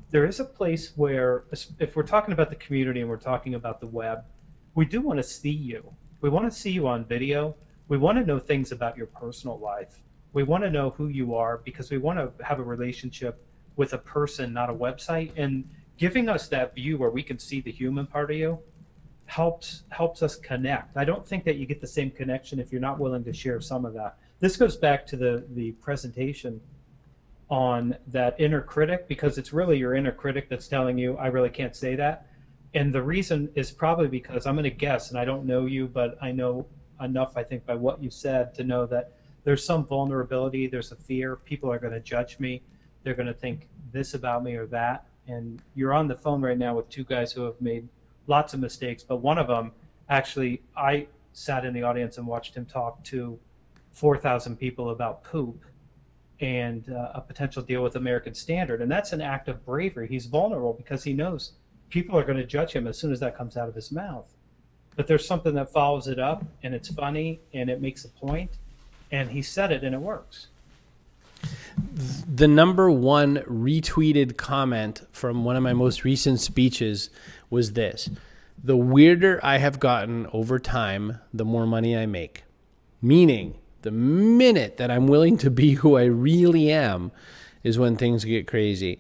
there is a place where, if we're talking about the community and we're talking about the web, we do want to see you. We want to see you on video. We want to know things about your personal life. We want to know who you are, because we want to have a relationship with a person, not a website. And giving us that view where we can see the human part of you helps us connect. I don't think that you get the same connection if you're not willing to share some of that. This goes back to the presentation on that inner critic, because it's really your inner critic that's telling you, I really can't say that. And the reason is probably because, I'm going to guess, and I don't know you, but I know enough, I think, by what you said to know that there's some vulnerability, there's a fear. People are going to judge me. They're going to think this about me or that. And you're on the phone right now with two guys who have made lots of mistakes, but one of them, actually, I sat in the audience and watched him talk to 4,000 people about poop and a potential deal with American Standard. And that's an act of bravery. He's vulnerable because he knows people are going to judge him as soon as that comes out of his mouth. But there's something that follows it up, and it's funny, and it makes a point, and he said it, and it works. The number one retweeted comment from one of my most recent speeches was this: the weirder I have gotten over time, the more money I make. Meaning, the minute that I'm willing to be who I really am is when things get crazy.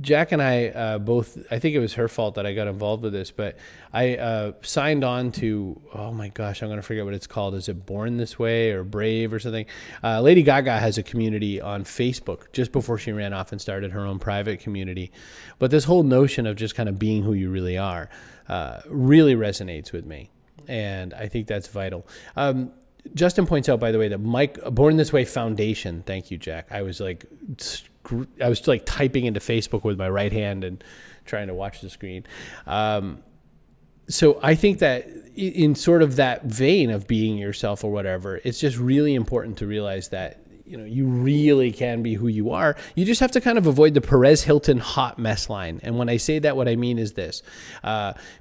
Jack and I both, I think it was her fault that I got involved with this, but I signed on to, oh my gosh, I'm going to forget what it's called. Is it Born This Way or Brave or something? Lady Gaga has a community on Facebook just before she ran off and started her own private community. But this whole notion of just kind of being who you really are really resonates with me. And I think that's vital. Justin points out, by the way, that Born This Way Foundation, thank you, Jack. I was like typing into Facebook with my right hand and trying to watch the screen. So I think that in sort of that vein of being yourself or whatever, it's just really important to realize that, you know, you really can be who you are. You just have to kind of avoid the Perez Hilton hot mess line. And when I say that, what I mean is this.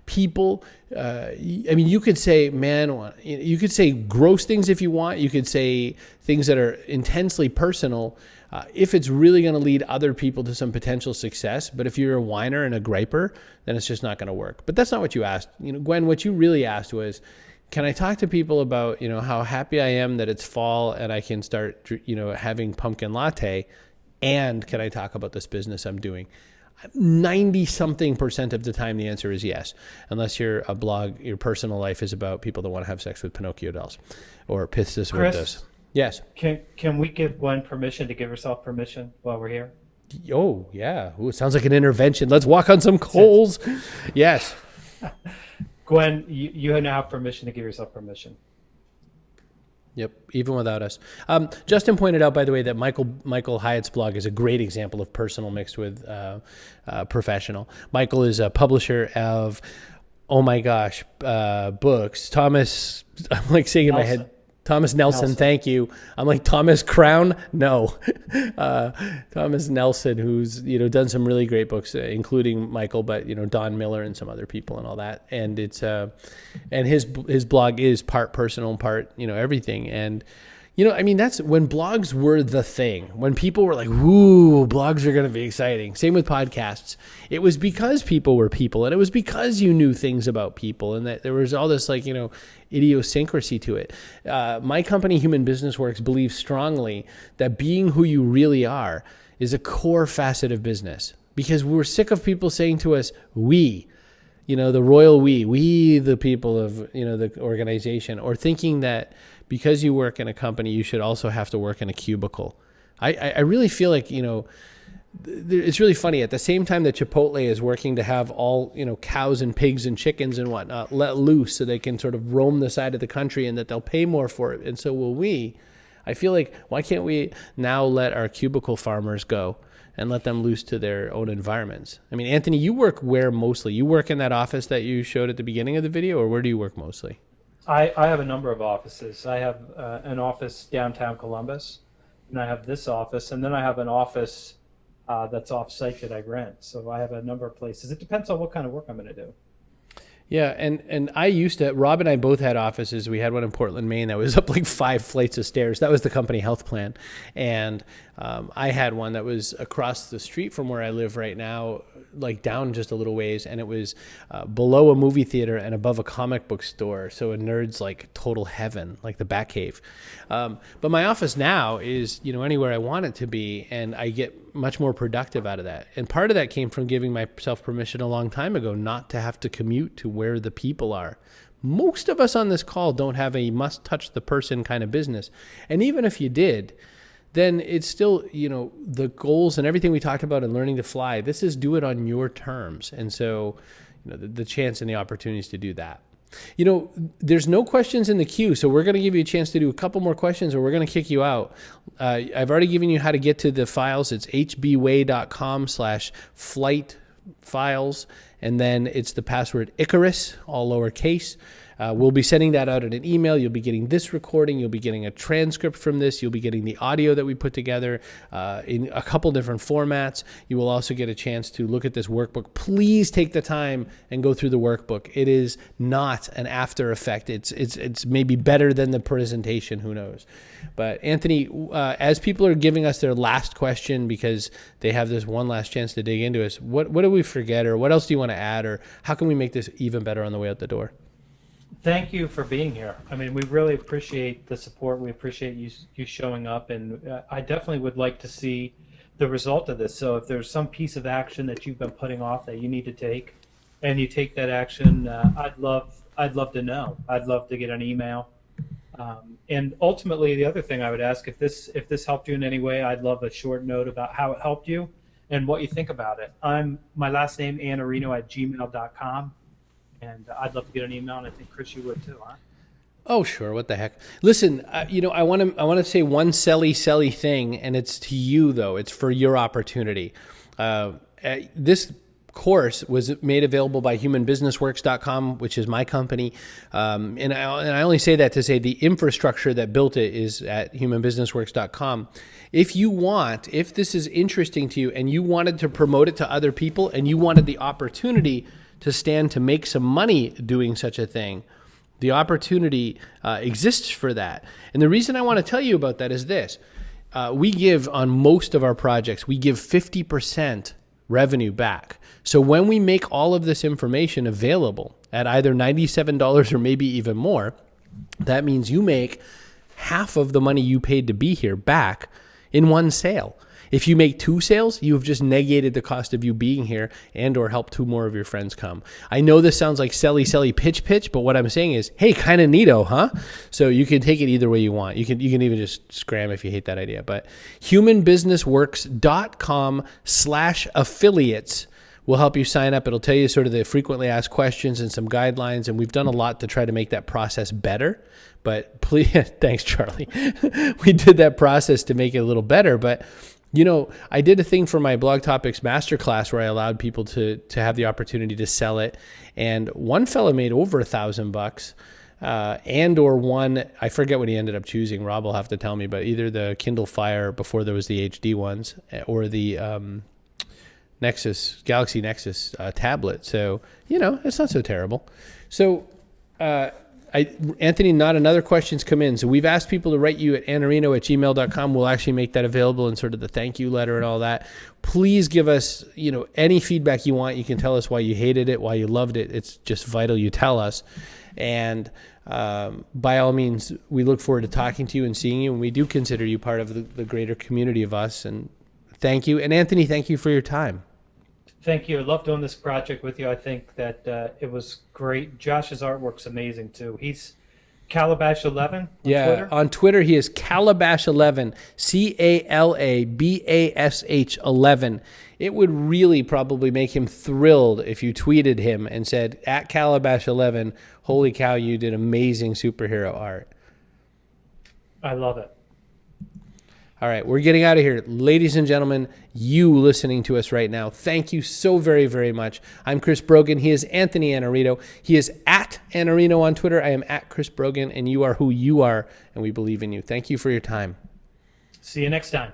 People, I mean, you could say, man, you could say gross things if you want. You could say things that are intensely personal if it's really going to lead other people to some potential success. But if you're a whiner and a griper, then it's just not going to work. But that's not what you asked. You know, Gwen, what you really asked was, can I talk to people about, you know, how happy I am that it's fall and I can start, you know, having pumpkin latte? and can I talk about this business I'm doing? 90-something% of the time, the answer is yes, unless your personal life is about people that want to have sex with Pinocchio dolls or pistis with this. Yes. Can we give Gwen permission to give herself permission while we're here? Oh, yeah. Ooh, it sounds like an intervention. Let's walk on some coals. Yes. Gwen, you now have permission to give yourself permission. Yep, even without us. Justin pointed out, by the way, that Michael Hyatt's blog is a great example of personal mixed with professional. Michael is a publisher of, oh my gosh, books. Thomas, I'm like saying in my head, Thomas Nelson, thank you. I'm like, Thomas Crown? No. Thomas Nelson, who's, done some really great books, including Michael, but, Don Miller and some other people and all that. And it's, and his blog is part personal and part, everything. And, that's when blogs were the thing, when people were like, woo, blogs are going to be exciting. Same with podcasts. It was because people were people, and it was because you knew things about people, and that there was all this idiosyncrasy to it. My company, Human Business Works, believes strongly that being who you really are is a core facet of business, because we're sick of people saying to us, we, the royal we the people of, the organization, or thinking that because you work in a company, you should also have to work in a cubicle. I really feel like, it's really funny. At the same time that Chipotle is working to have all, cows and pigs and chickens and whatnot let loose so they can sort of roam the side of the country and that they'll pay more for it, and so will we. I feel like, why can't we now let our cubicle farmers go and let them loose to their own environments? I mean, Anthony, you work where mostly? You work in that office that you showed at the beginning of the video, or where do you work mostly? I have a number of offices. I have an office downtown Columbus, and I have this office, and then I have an office that's off-site that I rent. So I have a number of places. It depends on what kind of work I'm going to do. Yeah, and I used to, Rob and I both had offices. We had one in Portland, Maine that was up like 5 flights of stairs. That was the company health plan. And I had one that was across the street from where I live right now, like down just a little ways, and it was below a movie theater and above a comic book store. So a nerd's like total heaven, like the Batcave. But my office now is, anywhere I want it to be, and I get much more productive out of that. And part of that came from giving myself permission a long time ago not to have to commute to where the people are. Most of us on this call don't have a must touch the person kind of business. And even if you did, then it's still, the goals and everything we talked about in learning to fly, this is do it on your terms. And so, the chance and the opportunities to do that. There's no questions in the queue, so we're going to give you a chance to do a couple more questions, or we're going to kick you out. I've already given you how to get to the files. It's hbway.com/flight files, and then it's the password Icarus, all lowercase. We'll be sending that out in an email. You'll be getting this recording. You'll be getting a transcript from this. You'll be getting the audio that we put together in a couple different formats. You will also get a chance to look at this workbook. Please take the time and go through the workbook. It is not an after effect. It's maybe better than the presentation. Who knows? But Anthony, as people are giving us their last question because they have this one last chance to dig into us, what do we forget, or what else do you want to add, or how can we make this even better on the way out the door? Thank you for being here. I mean, we really appreciate the support. We appreciate you showing up, and I definitely would like to see the result of this. So if there's some piece of action that you've been putting off that you need to take, and you take that action, I'd love to know. I'd love to get an email. And ultimately, the other thing I would ask, if this helped you in any way, I'd love a short note about how it helped you and what you think about it. My last name, annarino@gmail.com. And I'd love to get an email, and I think, Chris, you would too, huh? Oh, sure. What the heck? Listen, I want to say one selly thing, and it's to you, though. It's for your opportunity. This course was made available by humanbusinessworks.com, which is my company. And I only say that to say the infrastructure that built it is at humanbusinessworks.com. If this is interesting to you and you wanted to promote it to other people and you wanted the opportunity to stand to make some money doing such a thing, the opportunity exists for that. And the reason I want to tell you about that is this. We give, on most of our projects, we give 50% revenue back. So when we make all of this information available at either $97 or maybe even more, that means you make half of the money you paid to be here back in one sale. If you make 2 sales, you have just negated the cost of you being here and or help 2 more of your friends come. I know this sounds like selly pitch, but what I'm saying is, hey, kind of neato, huh? So you can take it either way you want. You can even just scram if you hate that idea. But humanbusinessworks.com/affiliates will help you sign up. It'll tell you sort of the frequently asked questions and some guidelines, and we've done a lot to try to make that process better. But please, thanks, Charlie. We did that process to make it a little better. But, you know, I did a thing for my Blog Topics Masterclass where I allowed people to have the opportunity to sell it. And one fella made over $1,000 and or one, I forget what he ended up choosing. Rob will have to tell me, but either the Kindle Fire before there was the HD ones or the Galaxy Nexus tablet. So, you know, it's not so terrible. So, Anthony, not another questions come in. So we've asked people to write you at anarino@gmail.com. We'll actually make that available in sort of the thank you letter and all that. Please give us, you know, any feedback you want. You can tell us why you hated it, why you loved it. It's just vital you tell us. And by all means, we look forward to talking to you and seeing you. And we do consider you part of the greater community of us. And thank you. And Anthony, thank you for your time. Thank you. I love doing this project with you. I think that it was great. Josh's artwork's amazing too. He's Calabash11 on Twitter. On Twitter he is Calabash11, CALABASH11. It would really probably make him thrilled if you tweeted him and said, at Calabash11, holy cow, you did amazing superhero art. I love it. All right, we're getting out of here. Ladies and gentlemen, you listening to us right now, thank you so very, very much. I'm Chris Brogan. He is Anthony Iannarino. He is at Iannarino on Twitter. I am at Chris Brogan, and you are who you are, and we believe in you. Thank you for your time. See you next time.